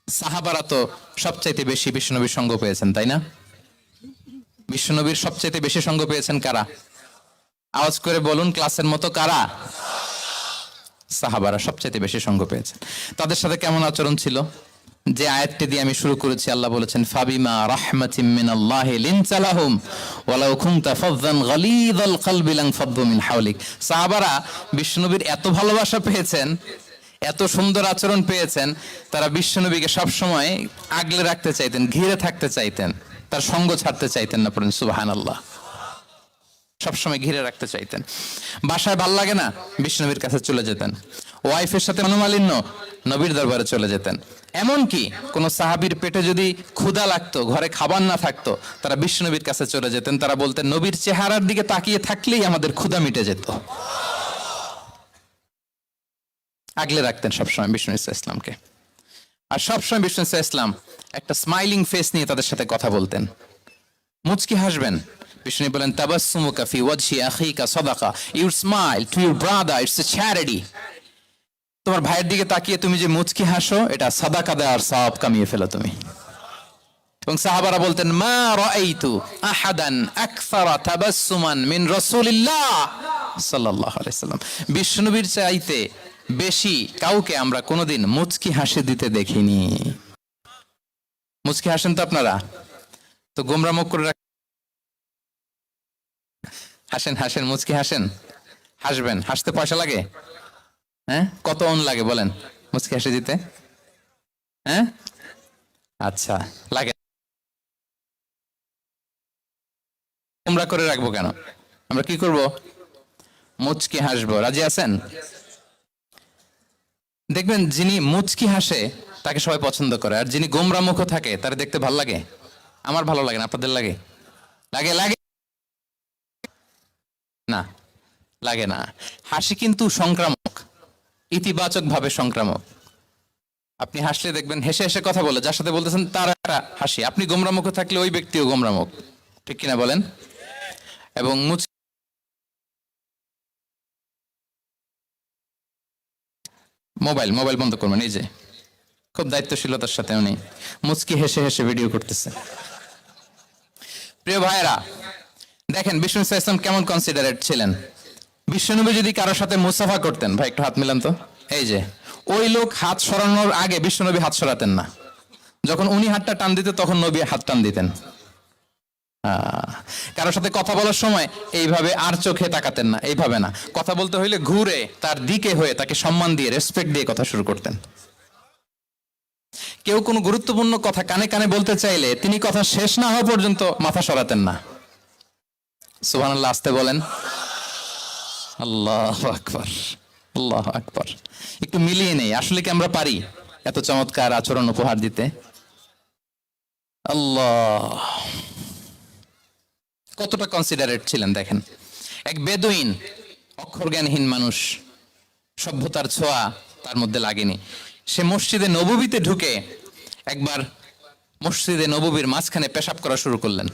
সাহাবারা তো সবচাইতে বেশি বিশ্বনবীর সঙ্গ পেয়েছেন, তাই না? বিশ্বনবীর সবচাইতে বেশি সঙ্গ পেয়েছেন কারা? আওয়াজ করে বলুন ক্লাসের মতো, কারা? সাহাবারা সবচাইতে বেশি সঙ্গ পেয়েছেন। তাদের সাথে কেমন আচরণ ছিল? যে আয়াতটি দিয়ে আমি শুরু করেছি, আল্লাহ বলেছেন ফাবিমা রাহমাতিম মিনাল্লাহি লিনতা লাহুম ওয়ালাউ কুনতা ফাযযান গালিযাল কলবি লানফাদ্দু মিন হাওলিক। সাহাবারা বিশ্বনবীর এত ভালোবাসা পেয়েছেন, এত সুন্দর আচরণ পেয়েছেন, তারা বিশ্বনবীকে সব সময় আগলে রাখতে চাইতেন, ঘিরে থাকতে চাইতেন, তার সঙ্গ ছাড়তে চাইতেন না। পড়েন সুবহানাল্লাহ। সবসময় ঘিরে রাখতে চাইতেন। বাসায় ভাল লাগে না, বিশ্বনবীর কাছে চলে যেতেন। ওয়াইফের সাথে মনোমালিন্য, নবীর দরবারে চলে যেতেন। এমনকি কোন সাহাবীর পেটে যদি ক্ষুধা লাগতো, ঘরে খাবার না থাকতো, তারা বিশ্বনবীর কাছে চলে যেতেন। তারা বলতেন নবীর চেহারার দিকে তাকিয়ে থাকলেই আমাদের ক্ষুধা মিটে যেত। আগলে রাখতেন সবসময় বিষ্ণু ইসা ইসলামকে। আর সবসময় বিষ্ণু ইসা ইসলাম একটা স্মাইলিং ফেস নিয়ে তাদের সাথে কথা বলতেন। মুচকি হাসবেন। বিষ্ণু বলেন তাবাসসুমুকা ফি ওয়াজহি আখিকা সাদাকা, you smile to your brother, it's a charity. তোমার ভাইয়ের দিকে তাকিয়ে তুমি যে মুচকি হাসো, এটা সাদাকা দেওয়ার সওয়াব কামিয়ে ফেলো তুমি। এবং সাহাবারা বলতেন মা রাআইতু আহাদান আকসারা তাবাসসুমান মিন রাসূলিল্লাহ সাল্লাল্লাহু আলাইহি সাল্লাম। বিশ্বনবীর চাইতে বেশি কাউকে আমরা কোনোদিন মুচকি হাসি দিতে দেখিনি। মুচকি হাসেন তো আপনারা? তো গোমরা মুখ করে হাসেন, হাসেন, মুচকি হাসেন, হাসবেন। হাসতে পয়সা লাগে? হ্যাঁ, কত অন লাগে বলেন মুচকি হাসি দিতে? হ্যাঁ, আচ্ছা, লাগে। গোমরা করে রাখবো কেন? আমরা কি করব? মুচকি হাসবো। রাজি আছেন? দেখবেন যিনি মুচকি হাসে তাকে সবাই পছন্দ করে, আর যিনি গোমরা মুখ থাকে তার দেখতে ভালো লাগে। আমার ভালো লাগে না, আপনাদের লাগে? লাগে? লাগে না, লাগে না। হাসি কিন্তু সংক্রামক, ইতিবাচক ভাবে সংক্রামক। আপনি হাসলে দেখবেন হেসে হেসে কথা বলে যার সাথে বলতেছেন তার একটা হাসি। আপনি গোমরা মুখ থাকলে ওই ব্যক্তিও গোমরা মুখ, ঠিক কিনা বলেন? এবং মোবাইল মোবাইল বন্ধ করবেন। এই যে খুব দায়িত্বশীলতার সাথে উনি মুচকি হেসে হেসে ভিডিও করতেছে। প্রিয় ভাইয়েরা, দেখেন বিষ্ণু ইসা ইসলাম কেমন কনসিডারেট ছিলেন। বিশ্বনবী যদি কারোর সাথে মুসাফা করতেন, ভাই একটু হাত মিলান তো, এই যে ওই লোক হাত সরানোর আগে বিশ্বনবী হাত সরাতেন না। যখন উনি হাতটা টান দিতেন তখন নবী হাত টান দিতেন। কারোর সাথে কথা বলার সময় এইভাবে আর চোখে তাকাতেন না, এইভাবে না। কথা বলতে হইলে ঘুরে তার দিকে হয়ে তাকে সম্মান দিয়ে, রেসপেক্ট দিয়ে কথা শুরু করতেন। কেউ কোনো গুরুত্বপূর্ণ কথা কানে কানে বলতে চাইলে তিনি কথা শেষ না হওয়া পর্যন্ত মাথা সরাতেন না। সুবহানাল্লাহ, আসতে বলেন। আল্লাহু আকবার, আল্লাহু আকবার। একটু মিলিয়ে নেই, আসলে কি আমরা পারি এত চমৎকার আচরণ উপহার দিতে? আল্লাহ, কতটা কনসিডারেট ছিলেন দেখেন। এক বেদুইন, অক্ষর জ্ঞানহীন মানুষ, সভ্যতার ছোঁয়া তার মধ্যে লাগেনি। সে মসজিদে নববীতে ঢুকে একবার মসজিদে নববীর মাঝখানে পেশাব করা শুরু করলেন।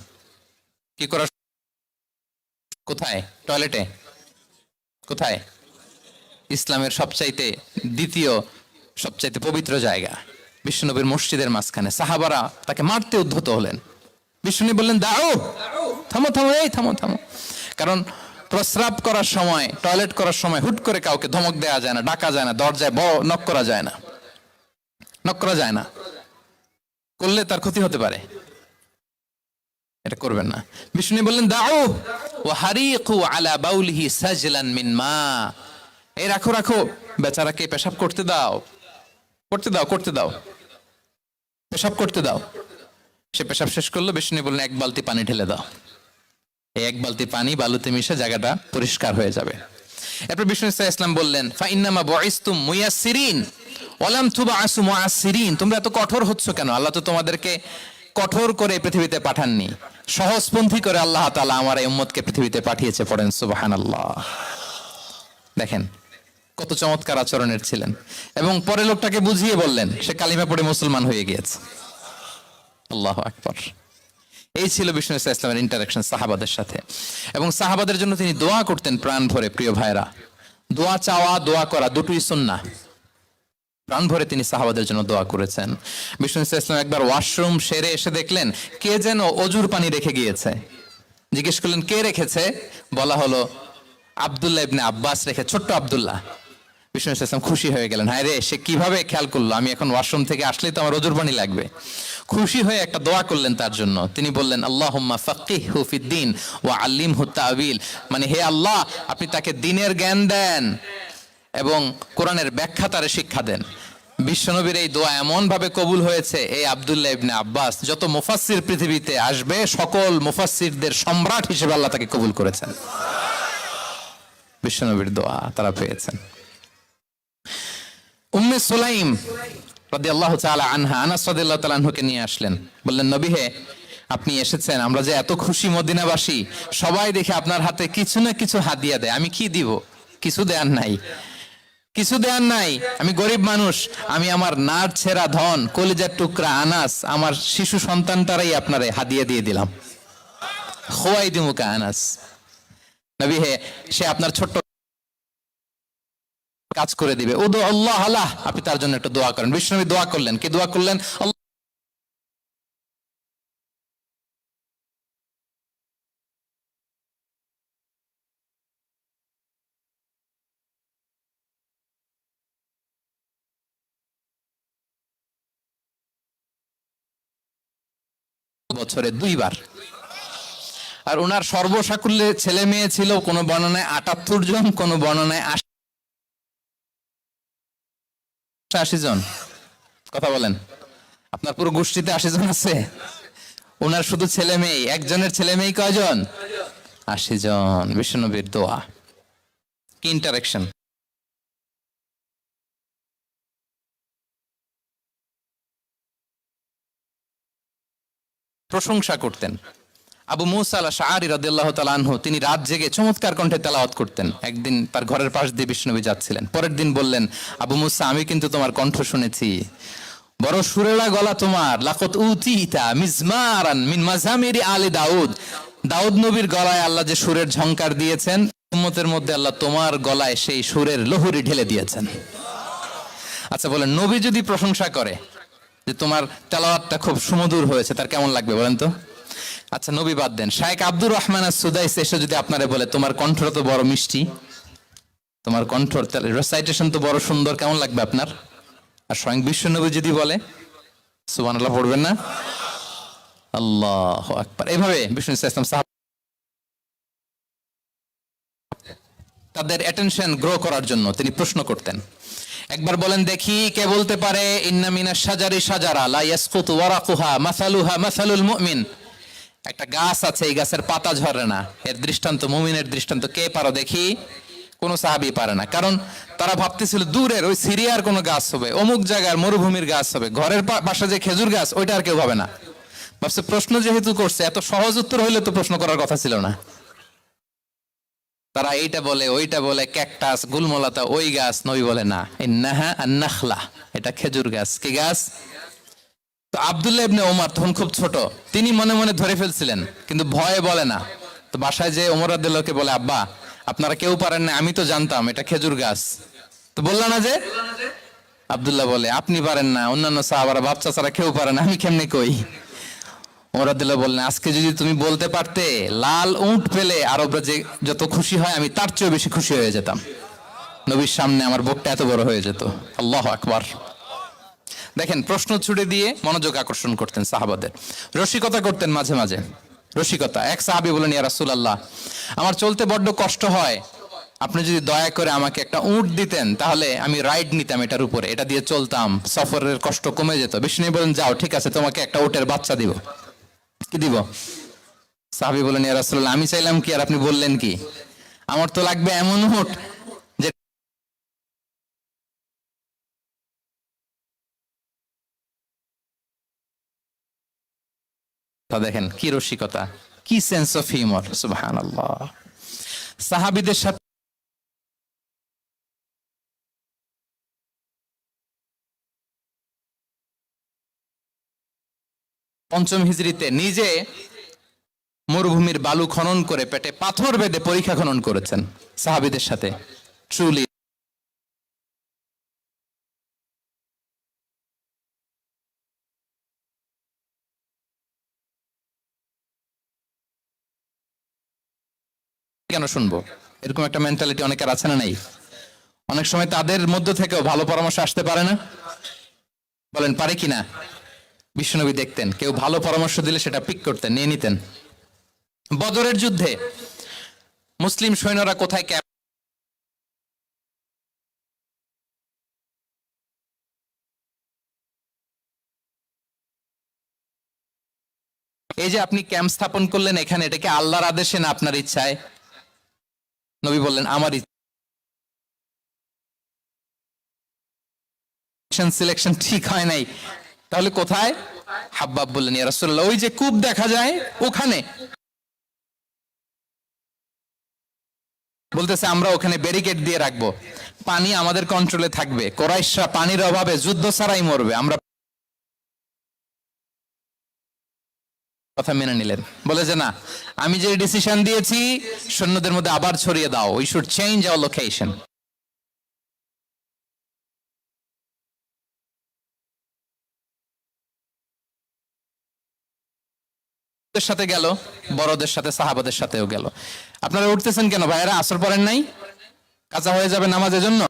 কি করা? কোথায়? টয়লেটে? কোথায়? ইসলামের সবচাইতে দ্বিতীয় সবচাইতে পবিত্র জায়গা বিশ্বনবীর মসজিদের মাঝখানে। সাহাবারা তাকে মারতে উদ্ধত হলেন। বিশ্বনবী বললেন দাও, থামো থামো, এই থামো থামো। কারণ প্রস্রাব করার সময়, টয়লেট করার সময় হুট করে কাউকে ধমক দেওয়া যায় না, ডাকা যায় না, দরজায় নক করা যায় না। নক করা যায় না, করলে তার ক্ষতি হতে পারে, এটা করবেন না। বিষ্ণু বললেন দাও ওয়া হারিকু আলা বাউলিহি সাজলান মিন মা, এই রাখো রাখো, বেচারাকে পেশাব করতে দাও, করতে দাও, করতে দাও, পেশাব করতে দাও। সে পেশাব শেষ করলো, বিষ্ণু বললেন এক বালতি পানি ঢেলে দাও। এই এক বালতি পানি বালুতে মিশে জায়গাটা পরিষ্কার হয়ে যাবে। এরপর বিষ্ণু ইসলাম বললেন ফা ইন্নামা বুইসতুম মুয়াসসিরিন ওয়া লাম তুবআসু মুআসসিরিন, তোমরা এত কঠোর হচ্ছ কেন? আল্লাহ তো তোমাদেরকে কঠোর করে পৃথিবীতে পাঠাননি, সহজপন্থী করে আল্লাহ তাআলা আমার এই উম্মতকে পৃথিবীতে পাঠিয়েছে। পড়েন সুবহানাল্লাহ। দেখেন কত চমৎকার আচরণের ছিলেন। এবং পরে লোকটাকে বুঝিয়ে বললেন, সে কালিমা পড়ে মুসলমান হয়ে গিয়েছে। আল্লাহু আকবার। এই ছিল বিষ্ণু ইসলামের ইন্টারাকশন সাহাবাদের সাথে। এবং সাহাবাদের জন্য তিনি দোয়া করতেন প্রাণ ভরে। প্রিয় ভাইরা, দোয়া চাওয়া, দোয়া করা দুটোই সুন্নাহ। প্রাণ ভরে তিনি সাহাবাদের জন্য দোয়া করেছেন। বিষ্ণু ইসলাম একবার ওয়াশরুম সেরে এসে দেখলেন কে যেন অজুর পানি রেখে গিয়েছে। জিজ্ঞেস করলেন কে রেখেছে? বলা হলো আব্দুল্লাহ ইবনে আব্বাস রেখে, ছোট্ট আব্দুল্লাহ। বিষ্ণু ইসলাম খুশি হয়ে গেলেন, হায় রে, সে কিভাবে খেয়াল করলো, আমি এখন ওয়াশরুম থেকে আসলেই তো আমার অজুর পানি লাগবে। খুশি হয়ে একটা দোয়া করলেন তার জন্য। তিনি বললেন আল্লাহুম্মা ফাক্কিহহু ফিদ্দীন ওয়া আল্লিমহু তা'ওয়িল, মানে হে আল্লাহ, আপনি তাকে দ্বীনের জ্ঞান দেন এবং কোরআনের ব্যাখ্যা তারে শিক্ষা দেন। বিশ্বনবীর এই দোয়া এমন ভাবে কবুল হয়েছে, এই আব্দুল্লাহ ইবনে আব্বাস যত মুফাসসির পৃথিবীতে আসবে সকল মুফাসসিরদের সম্রাট হিসেবে আল্লাহ তাকে কবুল করেছেন। বিশ্বনবীর দোয়া তারা পেয়েছেন। উম্মে সুলাইম রাদিয়াল্লাহু তাআলা আনহা, আনাস রাদিয়াল্লাহু তাআলা আনহুকে নিয়ে আসলেন, বললেন নবী হে, আপনি এসেছেন, আমরা যে এত খুশি মদিনাবাসী, সবাই দেখে আপনার হাতে কিছু না কিছু হাদিয়া দেয়, আমি কি দিব? কিছু দেয়ার নাই, কিছু দেয়ার নাই, আমি গরিব মানুষ, আমি আমার নার ছেঁড়া ধন, কলিজার টুকরা আনাস, আমার শিশু সন্তানটারাই আপনারে হাদিয়া দিয়ে দিলাম। খুয়াইদিমুকা আনাস, নবী হে, সে আপনার ছোট্ট কাজ করে দিবে। ও দো আল্লাহ আল্লাহ, আপনি তার জন্য একটু দোয়া করেন। বিষ্ণু দোয়া করলেন, কি দোয়া করলেন? বছরে 2 বার। আর ওনার সর্বসাকুল্যে ছেলে মেয়ে ছিল, কোন বর্ণনায় 78 জন, কোন বর্ণনায় 80 জন। কথা বলেন, আপনার পুরো গোষ্ঠীতে 80 জন আছে? ওনার শুধু ছেলে মেয়ে, একজনের ছেলে মেয়ে কয়জন? 80 জন। বিশ্বনবীর দোয়া, কি ইন্টারেকশন! প্রশংসা করতেন। আবু মুসা আল-আশআরী রাদিয়াল্লাহু তাআলা আনহু, তিনি রাত জেগে চমৎকার কণ্ঠে তেলাওয়াত করতেন। একদিন তার ঘরের পাশ দিয়ে বিষ্ণুনবী যাচ্ছিলেন, পরের দিন বললেন, আবু মুসা, আমি কিন্তু তোমার কণ্ঠ শুনেছি, বড় সুরেলা গলা তোমার। লাকাত উতিতা মিজমারান মিন মাজামিরি আলি দাউদ, দাউদ নবীর গলায় আল্লাহ যে সুরের ঝংকার দিয়েছেন, উম্মতের মধ্যে আল্লাহ তোমার গলায় সেই সুরের লহরী ঢেলে দিয়েছেন। আচ্ছা বলেন, নবী যদি প্রশংসা করে যে তোমার তেলাওয়াতটা খুব সুমধুর হয়েছে, তার কেমন লাগবে বলেন তো? আচ্ছা নবী বাদ দেন, শায়েখ আব্দুর রহমান আস-সুদাইস এসে যদি আপনারে বলে তোমার কণ্ঠ তো বড় মিষ্টি, তোমার কণ্ঠ রেসাইটেশন তো বড় সুন্দর, কেমন লাগবে আপনার? আর স্বয়ং বিশ্বনবী যদি বলে, সুবহানাল্লাহ পড়বেন না? আল্লাহু আকবার। এইভাবে বিষ্ণু ইসলাম তাদের অ্যাটেনশন গ্রো করার জন্য তিনি প্রশ্ন করতেন। একবার বলেন দেখি, কে বলতে পারে ইন্না মিনাশ শাজারি শাজারা লা ইয়াসকুতু ওয়ারাকুহা মাসালুহা মাসালুল মুমিন, একটা গাছ আছে, এই গাছের পাতা ঝরে না, এর দৃষ্টান্ত মুমিনের দৃষ্টান্ত। কে পারো দেখি? কোন সাহাবী পারে না, কারণ তারা ভাবতেছিল দূরের ওই সিরিয়ার কোন গাছ হবে, অমুক জায়গার মরুভূমির গাছ হবে, ঘরের পাশে যে খেজুর গাছ ওইটা আর কেউ ভাবে না। ভাবছে প্রশ্ন যেহেতু করছে, এত সহজ উত্তর হইলে তো প্রশ্ন করার কথা ছিল না। তারা এইটা বলে, ওইটা বলে, ক্যাকটাস, গুলমলতা, ওই গাছ। নবী বলে না, ইন্নাহা আন-নাখলা, এটা খেজুর গাছ। কি গাছ? তো আব্দুল্লাহ ইবনে ওমর তখন খুব ছোট, তিনি মনে মনে ধরে ফেলছিলেন, কিন্তু ভয়ে বলে না। তো বাসায় যে ওমর রাদিয়াল্লাহুকে বলে, আব্বা আপনারা কেউ পারেন না, আমি তো জানতাম এটা খেজুর গাছ, তো বললা না যে? আব্দুল্লাহ বলে, আপনি পারেন না, অন্যান্য সাহাবারা বাচ্চা ছাড়া কেউ পারে না, আমি কেমনে কই? ওমর রাদিয়াল্লাহু বললেন, আজকে যদি তুমি বলতে পারতে লাল উট পেলে আরবরা যে যত খুশি হয়, আমি তার চেয়েও বেশি খুশি হয়ে যেতাম। নবীর সামনে আমার বুকটা এত বড় হয়ে যেত। আল্লাহু আকবার। দেখেন, প্রশ্ন ছুড়ে দিয়ে মনোযোগ আকর্ষণ করতেন সাহাবাদের। রসিকতা করতেন মাঝে মাঝে, রসিকতা। এক সাহাবী বলেন, ইয়া রাসূলুল্লাহ, আমার চলতে বড্ড কষ্ট হয়, আপনি যদি দয়া করে আমাকে একটা উট দিতেন তাহলে আমি রাইড নিতাম এটার উপরে, এটা দিয়ে চলতাম, সফরের কষ্ট কমে যেত। বিষ্ণু বলেন, যাও, ঠিক আছে, তোমাকে একটা উটের বাচ্চা দিব। কি দিব? সাহাবী বলেন, ইয়া রাসূলুল্লাহ, আমি চাইলাম কি আর আপনি বললেন কি? আমার তো লাগবে এমন উট যে। দেখেন কি রসিকতা, কি সেন্স অফ হিউমার, সুবহানাল্লাহ। সাহাবীদের সাথে পঞ্চম হিজরিতে নিজে মরুভূমির বালু খনন করে পেটে পাথর বেঁধে পরীক্ষা খনন করেছেন সাহাবীদের সাথে। ট্রুলি কেন শুনবো? এরকম একটা মেন্টালিটি অনেকের আছে না নাই? অনেক সময় তাদের মধ্য থেকেও ভালো পরামর্শ আসতে পারে না? বলেন পারে কিনা? বিশ্বনবী দেখতেন কেউ ভালো পরামর্শ দিলে সেটা পিক করতেন, নিয়ে নিতেন। বদরের যুদ্ধে মুসলিম সৈন্যরা কোথায় ক্যাম্প, এই যে আপনি ক্যাম্প স্থাপন করলেন এখানে, এটা কি আল্লাহর আদেশে না আপনার ইচ্ছায়? নবী বললেন, আমার সিলেকশন ঠিক হয় নাই। তাহলে কোথায়? হাব্বাব বললেন, ইয়া রাসূলুল্লাহ, ওই যে কূপ দেখা যায় ওখানে। বলতেছে, আমরা ওখানে ব্যারিকেড দিয়ে রাখবো, পানি আমাদের কন্ট্রোলে থাকবে, কুরাইশরা পানির অভাবে যুদ্ধ ছাড়াই মরবে, আমরা। কথা মেনে নিলেন, বলে যে না, আমি যে ডিসিশন দিয়েছি সৈন্যদের মধ্যে আবার ছড়িয়ে দাও, we should change our location. সাথে গেল, বড়দের সাথে, সাহাবাদের সাথেও গেল। আপনারা উঠতেছেন কেন ভাইয়েরা? আসর পড়েন নাই? কাঁচা হয়ে যাবে নামাজের জন্য।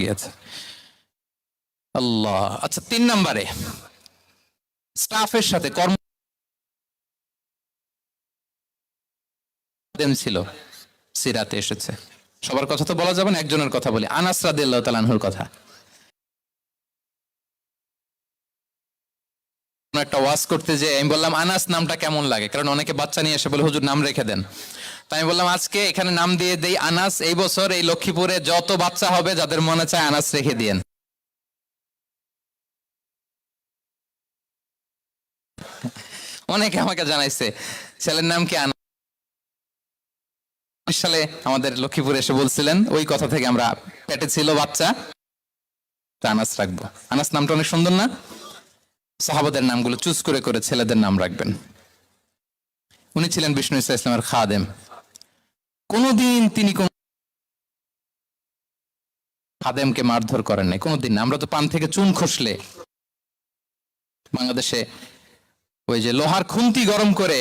গিয়েছে আল্লাহ। আচ্ছা, 3 নম্বরে স্টাফের সাথে কর্ম ছিল, সিরাতে এসেছে। সবার কথা তো বলা যাবে না, একজনের কথা বলি, আনাস রাদিয়াল্লাহু তাআলা আনহুর কথা। একটা ওয়াজ করতে যে আমি বললাম, আনাস নামটা কেমন লাগে? কারণ অনেকে বাচ্চা নিয়ে এসে বলে, হুজুর নাম রেখে দেন। তাই আমি বললাম, আজকে এখানে নাম দিয়ে দেই আনাস। এই বছর এই লক্ষ্মীপুরে যত বাচ্চা হবে যাদের মনে চায় আনাস রেখে দিয়েন। অনেকে আমাকে জানাইছে ছেলের নাম কি আনাস। সালে আমাদের লক্ষ্মীপুরে এসে বলছিলেন, ওই কথা থেকে আমরা, পেটে ছিল বাচ্চা, আনাস রাখবো। আনাস নামটা অনেক সুন্দর না? সাহাবাদের নামগুলো চুজ করে করে ছেলেদের নাম রাখবেন। উনি ছিলেন বিষ্ণু ইসা ইসলামের খাদেম। কোনদিন তিনি কোন খাদেমকে মারধর করেন নাই, কোনদিন। আমরা তো পান থেকে চুন খসলে বাংলাদেশে ওই যে লোহার খুন্তি গরম করে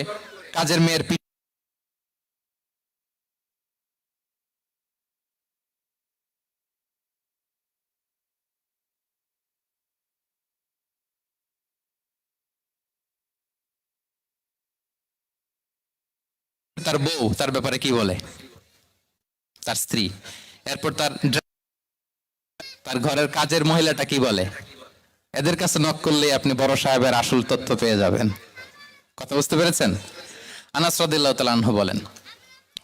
কাজের মেয়ের তার বউ তার ব্যাপারে কি বলে, তার স্ত্রী। এরপর তার তার ঘরের কাজের মহিলাটা কি বলে, এদের কাছে নক করলে আপনি বড় সাহেবের আসল তথ্য পেয়ে যাবেন। কথা বুঝতে পেরেছেন? আনাস রাদিয়াল্লাহু তাআলা আনহু বলেন,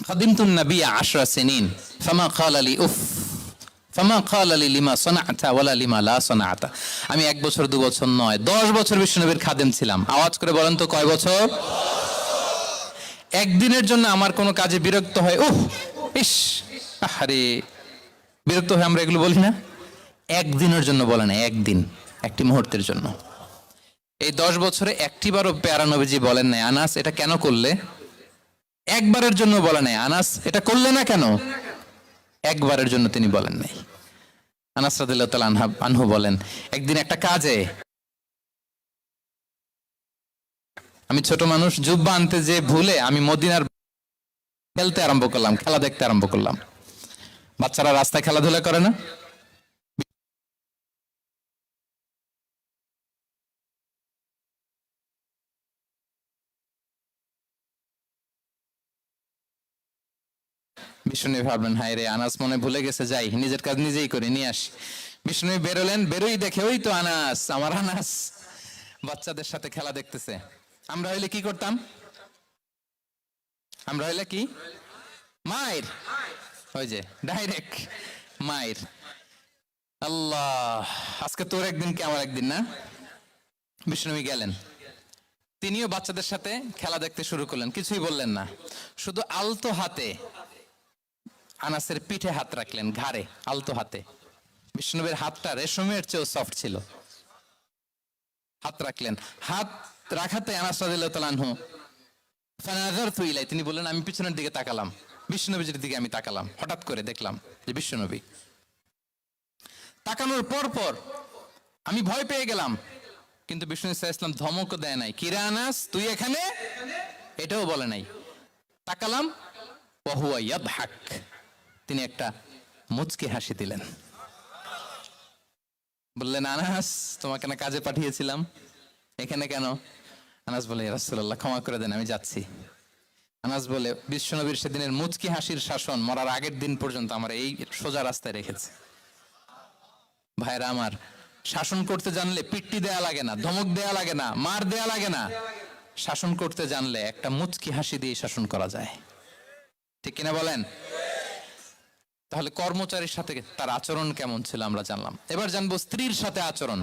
খাদিমতুন নবী 10 সিনিন ফামা ক্বালা লি উফ ফামা ক্বালা লি লিমা সানাআতা ওয়ালা লিমা লা সানাআতা। আমি 1 বছর 2 বছর নয়, 10 বছর বিশ্বনবীর খাদেম ছিলাম। আওয়াজ করে বলেন তো, কয় বছর? একদিনের জন্য আমার কোনো কাজে বিরক্ত হয়, উফ, ইস, আরে, বিরক্ত হয়ে আমরা এগুলো বলি না? একদিনের জন্য বলে না, একদিন, একটি মুহূর্তের জন্য। এই 10 বছরে একটিবারও প্যারা নবীজি বলেন নাই, আনাস এটা কেন করলে? একবারের জন্য বলে নাই, আনাস এটা করলে না কেন? একবারের জন্য তিনি বলেন নাই। আনাস রাদিয়াল্লাহু তাআলা আনহু বলেন, একদিন একটা কাজে আমি ছোট মানুষ, জুব্বা আনতে যে ভুলে আমি মদিনার খেলতে আরম্ভ করলাম, খেলা দেখতে আরম্ভ করলাম। বাচ্চারা রাস্তায় খেলাধুলা করে না? বিষ্ণু ভাবলেন, হায় রে, আনাস মনে ভুলে গেছে, যাই নিজের কাজ নিজেই করে নিয়ে আসি। বিষ্ণু বেরোলেন, বেরোই দেখে ওই তো আনাস, আমার আনাস বাচ্চাদের সাথে খেলা দেখতেছে। আমরা হইলে কি করতাম? আমরা হইলে কি? মায়ের, ওই যে ডাইরেক্ট মায়ের। আল্লাহ, আজকে তোর একদিন কি আমার একদিন না। বিষ্ণু গেলেন, তিনিও বাচ্চাদের সাথে খেলা দেখতে শুরু করলেন, কিছুই বললেন না, শুধু আলতো হাতে আনাসের পিঠে হাত রাখলেন, ঘাড়ে আলতো হাতে। বিষ্ণুবীর হাতটা রেশমের চেয়েও সফট ছিল। হাত রাখলেন, হাত রাখাতে আনাস রাদিয়াল্লাহু তাআলা আনহু ফানাযারতু ইলাই, তিনি বললেন, আমি পিছনের দিকে তাকালাম, বিষ্ণুনবীর দিকে আমি তাকালাম, হঠাৎ করে দেখলাম যে বিষ্ণুনবী। তাকানোর পর পর আমি ভয় পেয়ে গেলাম, কিন্তু বিষ্ণু ইসলাম ধমকও দেয় নাই, কিরা আনাস তুই এখানে, এটাও বলে নাই। তাকালাম, ওয়া হুয়া ইয়াদহাক, তিনি একটা মুচকি হাসি দিলেন। বললেন, আনাস তোমাকে না কাজে পাঠিয়েছিলাম, এখানে কেন? আনাস বলে, ইয়া রাসূলুল্লাহ ক্ষমা করে দেন, আমি যাচ্ছি। আনাস বলে, বিশ্বনবীর সেদিনের মুচকি হাসির শাসন মরার আগের দিন পর্যন্ত আমার এই সোজা রাস্তায় রেখেছে। ভাইরা আমার, শাসন করতে জানলে পিট্টি দেয়া লাগে না, ধমক দেয়া লাগে না, মার দেয়া লাগে না। শাসন করতে জানলে একটা মুচকি হাসি দিয়ে শাসন করা যায়, ঠিক কিনা বলেন? তাহলে কর্মচারীর সাথে তার আচরণ কেমন ছিল আমরা জানলাম। এবার জানবো স্ত্রীর সাথে আচরণ।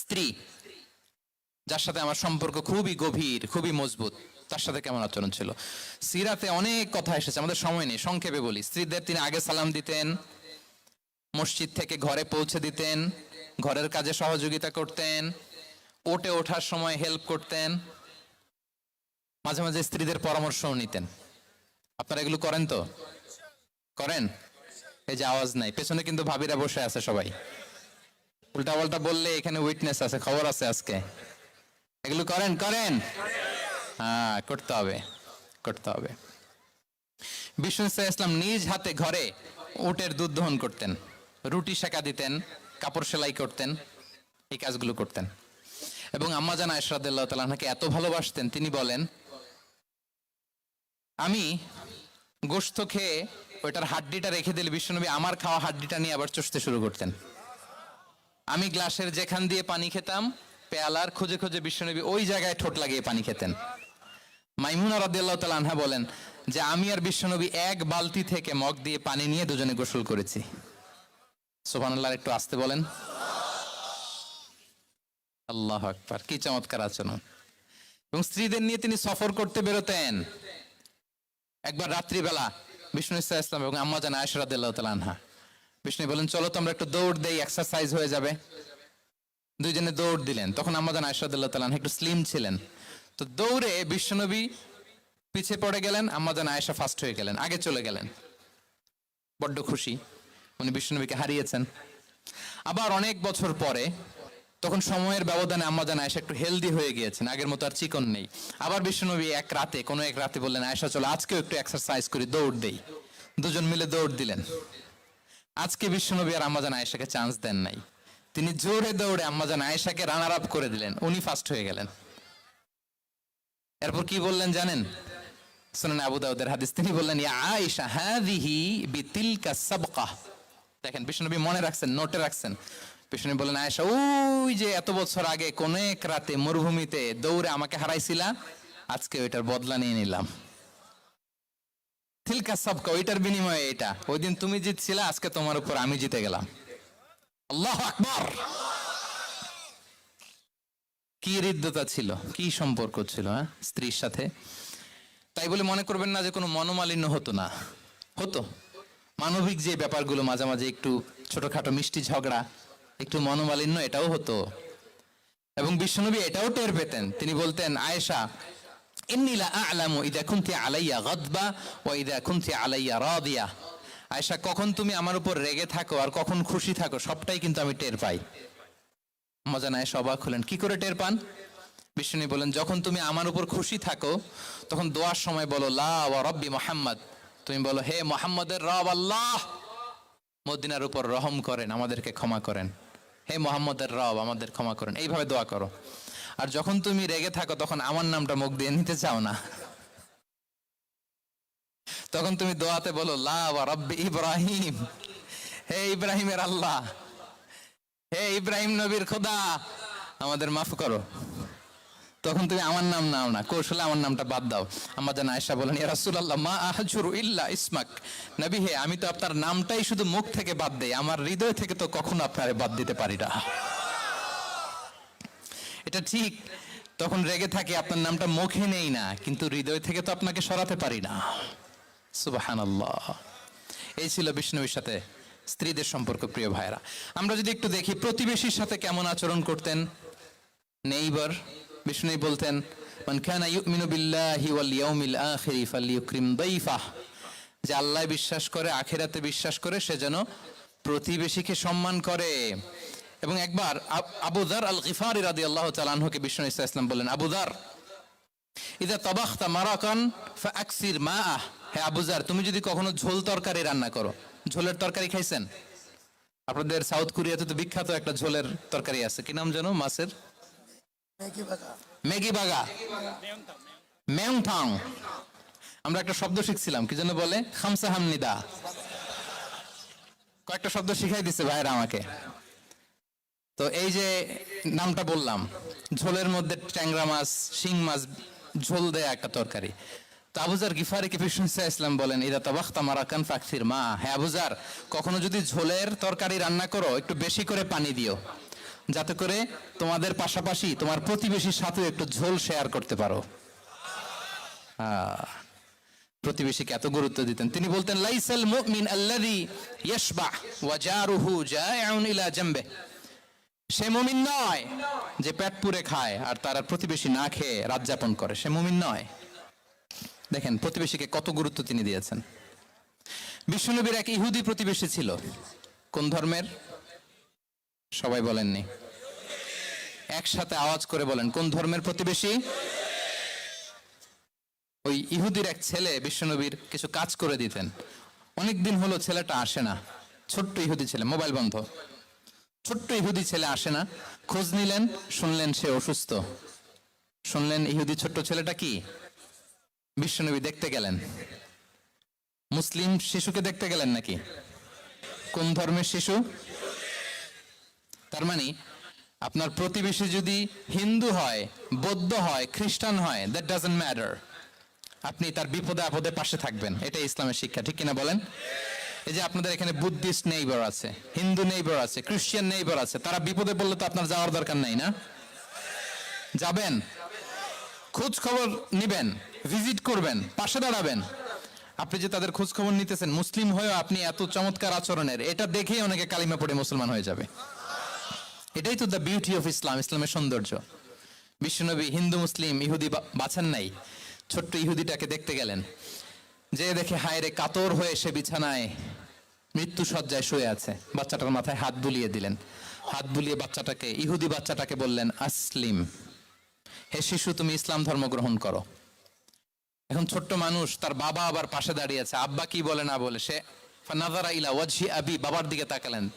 স্ত্রী, যার সাথে আমার সম্পর্ক খুবই গভীর, খুবই মজবুত, তার সাথে কেমন আচরণ ছিল। সিরাতে অনেক কথা এসেছে, আমাদের সময় নেই, সংক্ষেপে বলি। স্ত্রীদের তিনি আগে সালাম দিতেন, মসজিদ থেকে ঘরে পৌঁছে দিতেন, ঘরের কাজে সহযোগিতা করতেন, ওঠে ওঠার সময় হেল্প করতেন, মাঝে মাঝে স্ত্রীদের পরামর্শও নিতেন। আপনারা এগুলো করেন তো? করেন? এই যে আওয়াজ নাই, পেছনে কিন্তু ভাবিরা বসে আছে সবাই। উল্টা পাল্টা বললে এখানে উইটনেস আছে, খবর আছে আজকে। এগুলো করেন? করেন? হ্যাঁ, করতে হবে, করতে হবে। বিষ্ণু ইসলাম নিজ হাতে ঘরে উটের দুধ দহন করতেন, রুটি সেকা দিতেন, কাপড় সেলাই করতেন, এই কাজগুলো করতেন। এবং আম্মা জান আয়েশা রাদিয়াল্লাহু তাআলা আনহাকে এত ভালোবাসতেন, তিনি বলেন, আমি গোশত খেয়ে ওইটার হাড্ডিটা রেখে দিলে বিশ্বনবী আমার খাওয়া হাড্ডিটা নিয়ে আবার চষতে শুরু করতেন। আমি গ্লাসের যেখান দিয়ে পানি খেতাম, পেয়ালার খুঁজে খুঁজে বিশ্বনবী ওই জায়গায় ঠোঁট লাগিয়ে পানি খেতেন। মাইমুনা রাদিয়াল্লাহু তাআলা আনহা বলেন যে আমি আর বিশ্বনবী এক বালতি থেকে মগ দিয়ে পানি নিয়ে দুজনে গোসল করেছি। সুবহানাল্লাহ, একটু আস্তে বলেন। আল্লাহু আকবার, কি চমৎকার আচরণ। এবং স্ত্রীদের নিয়ে তিনি সফর করতে বেরোতেন। একবার রাত্রিবেলা বিষ্ণু ইসলাম এবং আম্মা জান আয়েশা রাদিয়াল্লাহু তাআলা আনহা, বিষ্ণু বলেন, চলো তো আমরা একটু দৌড় দেই, এক্সারসাইজ হয়ে যাবে। দুইজনে দৌড় দিলেন। তখন আম্মা জান আয়েশা রাদিয়াল্লাহু তাআলা আনহা একটু স্লিম ছিলেন, তো দৌড়ে বিশ্বনবী পিছিয়ে পড়ে গেলেন, আম্মা জান আয়েশা ফার্স্ট হয়ে গেলেন, আগে চলে গেলেন। বড্ড খুশি, উনি বিশ্বনবীকে হারিয়েছেন। আবার অনেক বছর পরে, তখন সময়ের ব্যবধানে আম্মা জান আয়েশা একটু হেলদি হয়ে গিয়েছেন, আগের মতো আর চিকন নেই। আবার বিশ্বনবী এক রাতে বললেন, আয়েশা চলো আজকেও একটু এক্সারসাইজ করি, দৌড় দেই। দুজন মিলে দৌড় দিলেন। আজকে বিশ্বনবী আর আম্মা জান আয়েশাকে চান্স দেন নাই, তিনি জোরে দৌড়ে আম্মা জান আয়েশাকে রানার আপ করে দিলেন, উনি ফার্স্ট হয়ে গেলেন। এরপর কি বললেন জানেন? সুনান আবু দাউদের হাদিস, তিনি বললেন, ইয়া আয়েশা হাযিহি বিতিলকা সাবকা। দেখেন, বিশ্বনবী মনে রাখছেন, নোটে রাখছেন। বিষ্ণু বলেন, আয়েশা ওই যে এত বছর আগে কোন এক রাতে মরুভূমিতে দৌড়ে আমাকে হারাইছিলা, আজকে ওইটার বদলা নিয়ে নিলাম। তিলকা সাবকা, ওইটার বিনিময়ে এটা। ওই দিন তুমি জিতছিলা, আজকে তোমার উপর আমি জিতে গেলাম। আল্লাহু আকবার। কি হৃদ্যতা ছিল, কি সম্পর্ক ছিল স্ত্রীর সাথে। তাই বলে মনে করবেন না যে কোনো মনোমালিন্য হতো না, হতো। মানবিক যে ব্যাপারগুলো, মাঝে মাঝে একটু ছোটখাটো মিষ্টি ঝগড়া, একটু মনোমালিন্য, এটাও হতো। এবং বিশ্বনবী এটাও টের পেতেন, তিনি বলতেন, আয়েশা ইন্নী লা আ'লামু ইযা কুনতি আলাইয়া গাদবা ওয়া ইযা কুনতি আলাইয়া রাদিয়া। আয়েশা, কখন তুমি আমার উপর রেগে থাকো আর কখন খুশি থাকো, সবটাই কিন্তু আমি টের পাই। আম্মা জান আয়েশা অবাক হলেন, কি করে টের পান? বিষ্ণু বলেন, যখন তুমি আমার উপর খুশি থাকো তখন দোয়ার সময় বলো লা ওয়া রব্বি মুহাম্মদ, তুমি বলো হে মুহাম্মদের রব আল্লাহ মদিনার উপর রহম করেন, আমাদেরকে ক্ষমা করেন, হে মুহাম্মদের রব আমাদের ক্ষমা করেন, এইভাবে দোয়া করো। আর যখন তুমি রেগে থাকো তখন আমার নামটা মুখ দিয়ে নিতে চাও না, তখন তুমি দোয়াতে বলো লা ওয়া রব্বি ইব্রাহিম, হে ইব্রাহিমের আল্লাহ, হে ইব্রাহিম নবীর খোদা আমাদের মাফ করো। তখন তুমি আমার নাম নাও না, কৌশলে আমার নামটা বাদ দাও। আমার জান আয়েশা বলেন, ইয়া রাসূলুল্লাহ মা আহজুরু ইল্লা ইসমাক, নবী হে আমি তো আপনার নামটাই শুধু মুখ থেকে বাদ দেই, আমার হৃদয় থেকে তো কখনো আপনারে বাদ দিতে পারি না। এটা ঠিক, তখন রেগে থাকি আপনার নামটা মুখে নেই না, কিন্তু হৃদয় থেকে তো আপনাকে সরাতে পারি না। সুবহানাল্লাহ। এই ছিল বিষ্ণুর সাথে স্ত্রীদের সম্পর্ক। প্রিয় ভাইরা, আমরা যদি একটু দেখি প্রতিবেশীর সাথে কেমন আচরণ করতেন নেইবার। বিষ্ণু বলতেন, মান কানা ইউমিনু বিল্লাহি ওয়াল ইয়াউমিল আখিরি ফালইউকরিম দাইফাহ, যে আল্লাহ বিশ্বাস করে, আখিরাতে বিশ্বাস করে, সে যেন প্রতিবেশীকে সম্মান করে। এবং একবার আবু যার আল গিফারি রাদিয়াল্লাহু তাআলা আনহুকে বিষ্ণু ইসা ইসলাম বললেন, আবু যার ইদা তাবাখতা মারাকান ফাআকসির মাআহ, হে আবু যার তুমি যদি কখনো ঝোল তরকারি রান্না করো, ঝোলের তরকারি খাইছেন? আপনাদের সাউথ কোরিয়াতে তো বিখ্যাত একটা ঝোলের তরকারি আছে, কি নাম জানো? মাছের ম্যাগি বাগা, মেয়ংথাং। আমরা একটা শব্দ শিখছিলাম, কি যেন বলে, খামসা হামনিদা। কয়েকটা শব্দ শিখাই দিছে ভাইরা আমাকে। তো এই যে নামটা বললাম, ঝোলের মধ্যে ট্যাংরা মাছ, শিং মাছ ঝোল দেয়া একটা তরকারি। তো আবু যার গিফারিকে বিষ্ণু ইসলাম বলেন, ইদা তাবাখতা মারাকান ফাকসির মা, হে আবু যার কখনো যদি ঝোলের তরকারি রান্না করো একটু বেশি করে পানি দিও, যাতে করে তোমাদের পাশাপাশি তোমার প্রতিবেশীর সাথে একটু ঝোল শেয়ার করতে পারো। প্রতিবেশীকে এত গুরুত্ব দিতেন। তিনি বলতেন, লাইসাল মুমিন আল্লাযী ইয়াশবা ওয়া জারুহু জাইউন ইলা জামবে, সে মুমিন নয় যে পেট পুরে খায় আর তার প্রতিবেশী না খেয়ে রাত যাপন করে, সে মুমিন নয়। দেখেন প্রতিবেশীকে কত গুরুত্ব তিনি দিয়েছেন। বিশ্বনবীর এক ইহুদি প্রতিবেশী ছিল। কোন ধর্মের? সবাই বলেননি, একসাথে আওয়াজ করে বলেন, কোন ধর্মের প্রতিবেশী? ওই ইহুদির এক ছেলে বিশ্বনবীর কিছু কাজ করে দিতেন। অনেকদিন হলো ছেলেটা আসে না, ছোট্ট ইহুদি ছেলে, মোবাইল বন্ধ, ছোট্ট ইহুদি ছেলে আসে না। খোঁজ নিলেন, শুনলেন সে অসুস্থ। শুনলেন ইহুদি ছোট্ট ছেলেটা কি? বিশ্বনবী দেখতে গেলেন। মুসলিম শিশুকে দেখতে গেলেন নাকি? কোন ধর্মের শিশু? তার মানে আপনার প্রতিবেশী যদি হিন্দু হয়, বৌদ্ধ হয়, খ্রিস্টান হয়, দ্যাট ডাজন্ট ম্যাটার, আপনি তার বিপদে আপদে পাশে থাকবেন। এটাই ইসলামের শিক্ষা, ঠিক কিনা বলেন? এই যে আপনাদের এখানে বুদ্ধিস্ট নেইবার আছে, হিন্দু নেইবার আছে, খ্রিস্টান নেইবার আছে, তারা বিপদে পড়লে তো আপনার যাওয়ার দরকার নাই না? যাবেন, খোঁজ খবর নিবেন, ভিজিট করবেন, পাশে দাঁড়াবেন। আপনি যে তাদের খোঁজ খবর নিতেছেন, মুসলিম হয়েও আপনি এত চমৎকার আচরণের, এটা দেখেই অনেকে কালিমা পড়ে মুসলমান হয়ে যাবে। এটাই তো দ্য বিউটি অফ ইসলাম, ইসলামের সৌন্দর্য। বিশ্বনবী হিন্দু মুসলিম ইহুদি বাছান নাই, ছোট্ট ইহুদিটাকে দেখতে গেলেন। যে দেখে হায় রে, কাতর হয়ে সে বিছানায় মৃত্যু সজ্জায় শুয়ে আছে। বাচ্চাটার মাথায় হাত বুলিয়ে দিলেন। হাত বুলিয়ে বাচ্চাটাকে, ইহুদি বাচ্চাটাকে বললেন, আসলিম, হে শিশু তুমি ইসলাম ধর্ম গ্রহণ করো। এখন ছোট্ট মানুষ, তার বাবা আবার পাশে দাঁড়িয়ে আছে, আব্বা কি বলে না বলে, সে ফানাযারা ইলা ওয়াজহি আবি, বাবার দিকে তাকালেন।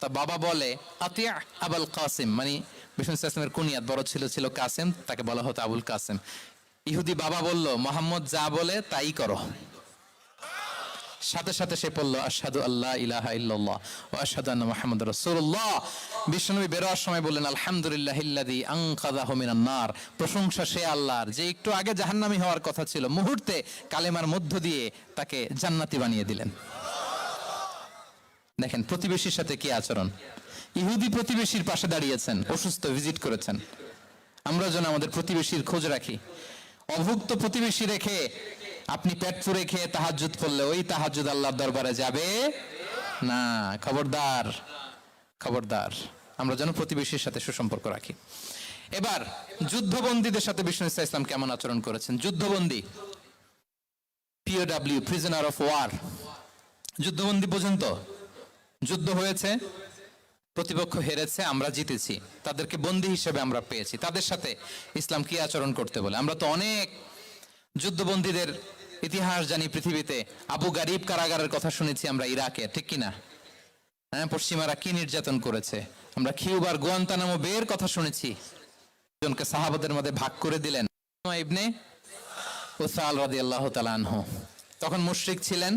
তা বাবা বলে, আতিয়া আবুল কাসিম, মানে বিষ্ণু ইসলামের কুনিয়াত, বড় ছিল কাসিম, তাকে বলা হতো আবুল কাসিম। ইহুদি বাবা বলল, মোহাম্মদ যা বলে তাই করো। সাথে সাথে সে পড়ল, আশহাদু আল্লা ইলাহা ইল্লাল্লাহ ওয়া আশহাদু আন্না মুহাম্মাদুর রাসূলুল্লাহ। বিশ্বনবী বেরোয়ার সময় বললেন, আলহামদুলিল্লাহিল্লাযী আনকাযাহু মিনান নার, প্রশংসা সে আল্লাহর যে একটু আগে জাহান্নামী হওয়ার কথা ছিল, মুহূর্তে কালেমার মধ্য দিয়ে তাকে জান্নাতি বানিয়ে দিলেন। দেখেন প্রতিবেশীর সাথে কি আচরণ। ইহুদি প্রতিবেশীর পাশে দাঁড়িয়েছেন, অসুস্থ, ভিজিট করেছেন। আমরা যেন আমাদের প্রতিবেশীর খোঁজ রাখি। অভুক্ত প্রতিবেশী রেখে আপনি পেট পুরে খেয়ে তাহাজ্জুদ পড়লে ওই তাহাজ্জুদ আল্লাহর দরবারে যাবে না। খবরদার, খবরদার, আমরা যেন প্রতিবেশীর সাথে সুসম্পর্ক রাখি। এবার যুদ্ধবন্দীদের সাথে বিষ্ণু ইসলাম কেমন আচরণ করেছেন। যুদ্ধবন্দী, পিওডব্লিউ, প্রিজনার অফ ওয়ার, যুদ্ধবন্দী পর্যন্ত যুদ্ধ হয়েছে, প্রতিপক্ষ হেরেছে, আমরা জিতেছি, তাদেরকে বন্দী হিসেবে আমরা পেয়েছি, তাদের সাথে ইসলাম কি আচরণ করতে বলে? আমরা তো অনেক যুদ্ধবন্দীদের ইতিহাস জানি পৃথিবীতে। আবু গারিব কারাগারের কথা শুনেছি আমরা ইরাকে, ঠিক কিনা? হ্যাঁ, পশ্চিমারা কি নির্যাতন করেছে। আমরা কিউবার গুয়ান্তানামো বের কথা শুনেছি, জনকে সাহাবাদের মধ্যে ভাগ করে দিলেন। ইবনে উসাল রাদিয়াল্লাহু তাআলা আনহু তখন মুশরিক ছিলেন।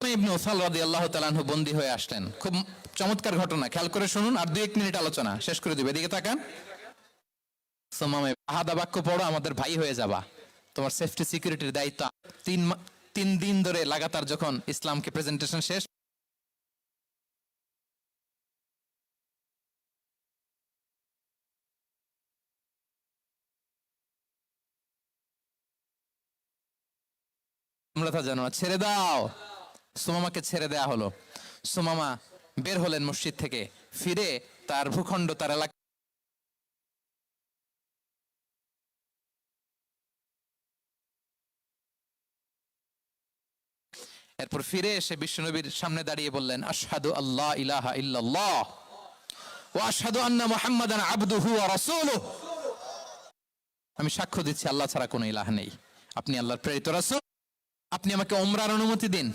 ইবনে উসাল রাদিয়াল্লাহু তাআলা আনহু বন্দী হয়ে আসলেন। খুব চমৎকার ঘটনা, খেয়াল করে শুনুন, আর 2-1 মিনিট আলোচনা শেষ করে দিবে। এদিকে তাকান। সুমামা আহাদা বাক্য পড়ো, আমাদের ভাই হয়ে যাবা, তোমার সেফটি সিকিউরিটির দায়িত্ব। 3 দিন ধরে লাগাতার যখন ইসলামকে প্রেজেন্টেশন শেষ, তোমরা তা জানো না, ছেড়ে দাও। সুমামাকে ছেড়ে দেয়া হলো। সুমামা বের হলেন মসজিদ থেকে, ফিরে তার ভূখণ্ড, তার এলাকা, এরপর ফিরে এসে বিশ্বনবীর সামনে দাঁড়িয়ে বললেন, আশহাদু আল্লাহ ইলাহা ইল্লাল্লাহ ওয়া আশহাদু আন্না মুহাম্মাদান আবদুহু ওয়া রাসূলুহু। আমি সাক্ষ্য দিচ্ছি আল্লাহ ছাড়া কোনো ইলাহ নেই, আপনি আল্লাহর প্রেরিত রাসূল। আপনি আমাকে উমরার অনুমতি দিন।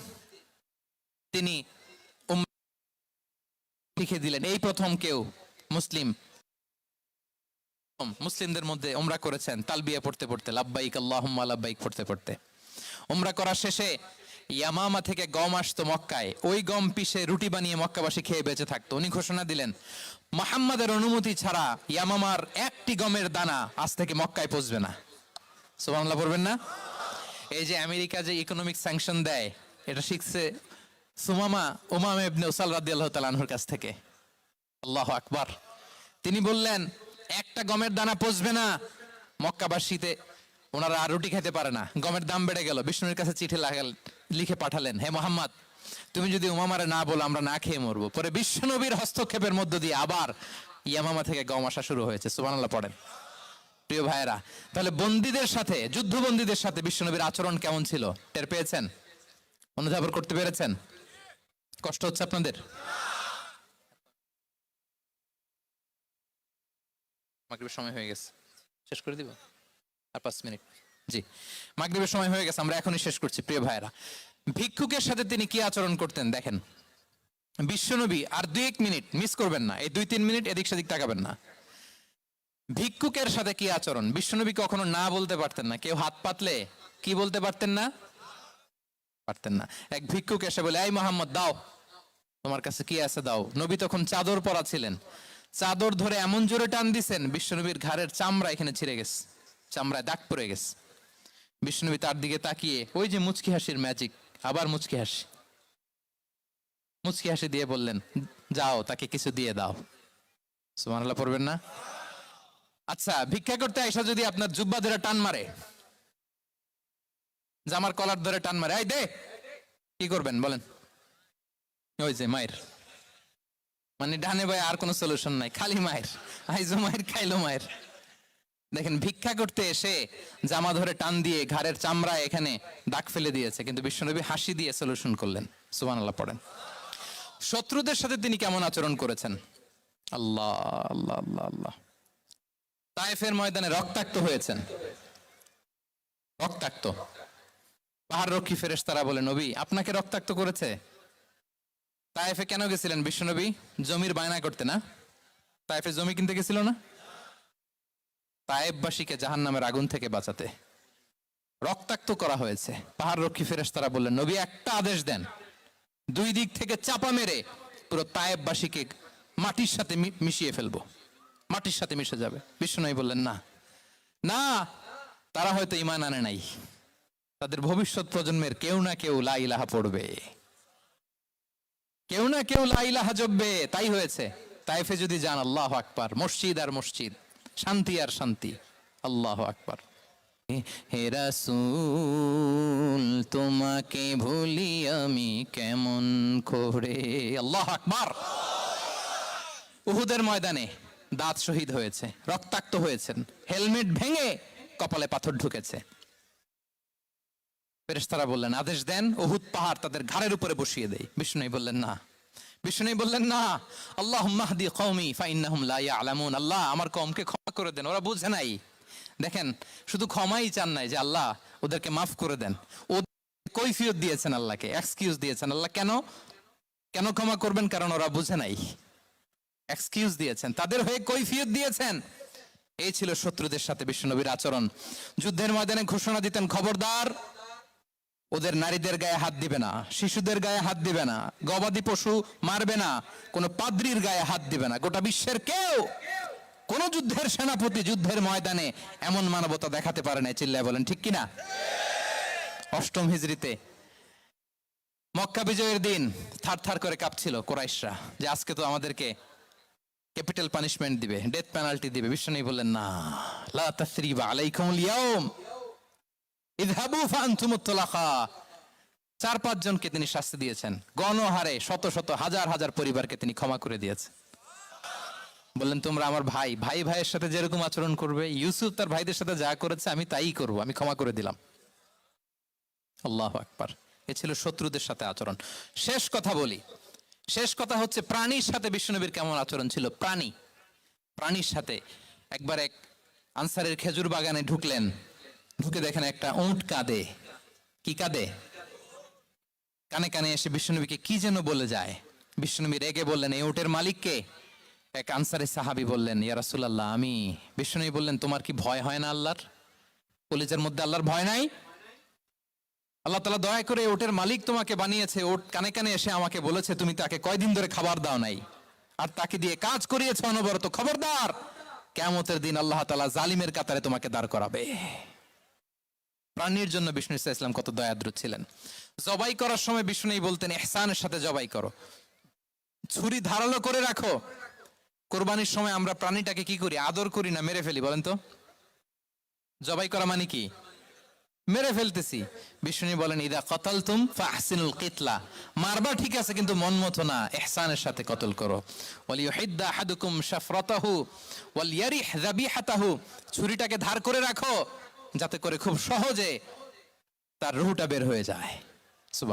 তিনি লিখে দিলেন। এই প্রথম কেউ মুসলিমদের মধ্যে উমরা করেছেন তালবিয়া পড়তে পড়তে, লাব্বাইক আল্লাহুম্মা লাব্বাইক পড়তে পড়তে। উমরা করার শেষে ইয়ামামা থেকে গম আসতো মক্কায়, ওই গম পিষে রুটি বানিয়ে মক্কাবাসী খেয়ে বেঁচে থাকতো। উনি ঘোষণা দিলেন, মুহাম্মাদের অনুমতি ছাড়া ইয়ামামার একটি গমের দানা আজ থেকে মক্কায় পৌঁছবে না। সুবহানাল্লাহ পড়বেন না? এই যে আমেরিকা যে ইকোনমিক স্যাংশন দেয়, এটা শিখছে উমামা ইবনে উসাল রাদিয়াল্লাহু তাআলা আনহুর কাছ থেকে। আল্লাহু আকবার। তিনি বললেন, একটা গমের দানা পচবে না মক্কাবাসীতে, ওনারা আর রুটি খেতে পারে না। গমের দাম বেড়ে গেল। বিষ্ণুর কাছে চিঠি লিখে পাঠালেন, হে মোহাম্মদ, তুমি যদি উমামারে না বলো আমরা না খেয়ে মরবো। পরে বিশ্বনবীর হস্তক্ষেপের মধ্য দিয়ে আবার ইয়ামামা থেকে গম আসা শুরু হয়েছে। সুবহানাল্লাহ পড়েন। প্রিয় ভাইয়েরা, তাহলে বন্দীদের সাথে, যুদ্ধবন্দীদের সাথে বিশ্বনবীর আচরণ কেমন ছিল টের পেয়েছেন? অনুধাবন করতে পেরেছেন? কষ্ট হচ্ছে আপনাদের? মাগরিবের সময় হয়ে গেছে, শেষ করে দিব আর 5 মিনিট। জি, মাগরিবের সময় হয়ে গেছে, আমরা এখনই শেষ করছি। প্রিয় ভাইয়েরা, ভিক্ষুকের সাথে তিনি কি আচরণ করতেন দেখেন। বিশ্বনবী, আর 2-1 মিনিট মিস করবেন না, এই 2-3 মিনিট এদিক সেদিক তাকাবেন না। ভিক্ষুকের সাথে কি আচরণ? বিশ্বনবী কখনো না বলতে পারতেন না। কেউ হাত পাতলে কি বলতে পারতেন না? পারতেন না। এক ভিক্ষুক এসে বলে, এই মোহাম্মদ দাও, তোমার কাছে কি আছে দাও। নবী তখন চাদর পরা ছিলেন, চাদর ধরে এমন জোরে টান দিছেন বিশ্বনবীর ঘাড়ের চামড়া এখানে ছিঁড়ে গেছে, চামড়ায় দাগ পড়ে গেছে। বিশ্বনবী তার দিকে তাকিয়ে, ওই যে মুচকি হাসির ম্যাজিক, আবার মুচকি হাসি দিয়ে বললেন, যাও তাকে কিছু দিয়ে দাও। সুবহানাল্লাহ পড়বেন না? আচ্ছা, ভিক্ষা করতে আইসা যদি আপনার জুব্বা ধরে টান মারে, জামার কলার ধরে টান মারে, এই দে, কি করবেন বলেন? ওই যে মায়ের, মানে ডানে ভাই আর কোনো সলিউশন নাই, খালি মায়ের, আইজো মায়ের খাইলো মায়ের। দেখেন, ভিক্ষা করতে এসে জামা ধরে টান দিয়ে ঘাড়ের চামড়া এখানে দাগ ফেলে দিয়েছে, কিন্তু বিশ্বনবী হাসি দিয়ে সলিউশন করলেন। সুবহানাল্লাহ পড়েন। শত্রুদের সাথে তিনি কেমন আচরণ করেছেন? আল্লাহ আল্লাহ আল্লাহ আল্লাহ। তায়েফের ময়দানে রক্তাক্ত হয়েছেন, রক্তাক্ত। পাহাড় রক্ষী ফেরেশতারা বলে, নবী আপনাকে রক্তাক্ত করেছে? তায়েফে কেন গেছিলেন বিশ্বনবী? জমির বায়না করতে না? তায়েফে জমি কিনতে গেছিল না? তায়েফবাসীকে জাহান্নামের আগুন থেকে বাঁচাতে রক্তাক্ত করা হয়েছে। পাহাড় রক্ষী ফেরেশতারা বললেন, নবী একটা আদেশ দেন, 2 দিক থেকে চাপা মেরে পুরো তায়েফবাসীকে মাটির সাথে মিশিয়ে ফেলবো, মাটির সাথে মিশে যাবে। বিশ্বনবী বললেন, না না, তারা হয়তো ঈমান আনে নাই, তাদের ভবিষ্যৎ প্রজন্মের কেউ না কেউ লা ইলাহা পড়বে, কেউ না কেউ লা ইলাহা জপবে। তাই হয়েছে। তাইফে যদি যান, আল্লাহু আকবার, মসজিদ আর মসজিদ, শান্তি আর শান্তি। আল্লাহু আকবার। হে রাসূল তোমাকে ভুলি আমি কেমন করে। আল্লাহু আকবার। উহুদের ময়দানে দাঁত শহীদ হয়েছে, রক্তাক্ত হয়েছেন, হেলমেট ভেঙে কপালে পাথর ঢুকেছে। ফেরেশতারা বললেন আদেশ দেন উহুদ পাহাড় তাদের ঘাড়ের উপরে বসিয়ে দেয়। বিষ্ণু নবী বললেন না, বিষ্ণু নবী বললেন না, আল্লাহুম্মা হদি কওমি ফাইন্নাহুম লা ইয়ালামুন, আল্লাহ আমার কওমকে ক্ষমা করে দেন, ওরা বুঝে নাই। দেখেন শুধু ক্ষমাই চান নাই যে আল্লাহ ওদেরকে মাফ করে দেন, ও কৈফিয়ত দিয়েছেন আল্লাহকে, এক্সকিউজ দিয়েছেন। আল্লাহ কেন কেন ক্ষমা করবেন? কারণ ওরা বুঝে নাই। এক্সকিউজ দিয়েছেন, তাদের হয়ে কৈফিয়ত দিয়েছেন। এই ছিল শত্রুদের সাথে বিশ্বনবীর আচরণ। যুদ্ধের ময়দানে ঘোষণা দিতেন, খবরদার ওদের নারীদের গায়ে হাত দিবে না, শিশুদের গায়ে হাত দিবে না, গবাদি পশু মারবে না, কোনো পাদ্রীর গায়ে হাত দিবে না। গোটা বিশ্বের কেউ কোন যুদ্ধের সেনাপতি যুদ্ধের ময়দানে এমন মানবতা দেখাতে পারে না। চিল্লায় বলেন ঠিক কিনা? অষ্টম হিজরিতে মক্কা বিজয়ের দিন থার করে কাঁপছিল কুরাইশরা যে আজকে তো আমাদেরকে ক্যাপিটাল পানিশমেন্ট দিবে, ডেথ পেনাল্টি দিবে। বিশ্বনবী বললেন না, লা তাসরিবা আলাইকুমুল ইয়াউম ইযহাবু ফাআনতুমুত তুলাকা। 4-5 জনকে তিনি শাস্তি দিয়েছেন, গণহারে শত শত হাজার হাজার পরিবারকে তিনি ক্ষমা করে দিয়েছেন। বললেন তোমরা আমার ভাই, ভাই ভাইয়ের সাথে যেরকম আচরণ করবে, ইউসুফ তার ভাইদের সাথে যা করেছে আমি তাই করব, আমি ক্ষমা করে দিলাম। আল্লাহু আকবার। এ ছিল শত্রুদের সাথে আচরণ। শেষ কথা বলি, শেষ কথা হচ্ছে প্রাণীর সাথে বিশ্বনবীর কেমন আচরণ ছিল। প্রাণীর সাথে একবার এক আনসারের খেজুর বাগানে ঢুকলেন, ঢুকে দেখেন একটা উট কাঁদে। কি কাঁদে? কানে কানে এসে বিশ্বনবীকে কি যেন বলে যায়। বিশ্বনবী রেগে বললেন, এই উটের মালিক কে? এক আনসারি সাহাবী বললেন, ইয়া রাসূলুল্লাহ আমি। বিশ্বনবী বললেন, তোমার কি ভয় হয় না আল্লাহর? কলিজার মধ্যে আল্লাহর ভয় নাই? আল্লাহ তাআলা দয়া করে ওটের মালিক তোমাকে বানিয়েছে, ওট কানে কানে এসে আমাকে বলেছে তুমি তাকে কয়দিন ধরে খাবার দাও নাই, আর তাকে দিয়ে কাজ করিয়েছে অনবরত। খবরদার, কিয়ামতের দিন আল্লাহ তাআলা জালিমের কাতারে তোমাকে দাঁড় করাবে। প্রাণীর জন্য বিষ্ণু ইসলাম কত দয়াদ্র ছিলেন। জবাই করার সময় বিষ্ণু বলতেন ইহসানের সাথে জবাই করো, ছুরি ধারালো করে রাখো। কোরবানির সময় আমরা প্রাণীটাকে কি করি? আদর করি না মেরে ফেলি? বলেন তো, জবাই করা মানে কি? মেরে ফেলতেছি। বিষ্ণু বলেন ইদা কতালতুম ফাহসিনুল কিতলা, মারবা ঠিক আছে কিন্তু মন মতো না, ইহসানের সাথে কতল করো। ওয়ালিয়ুহিদ্দা আহাদুকুম শাফরাতাহু ওয়ালিয়ারিহ যাবিহাতাহু, ছুরিটাকে ধার করে রাখো যাতে করে খুব সহজে তার রুহটা বের হয়ে যায়। সুবহান।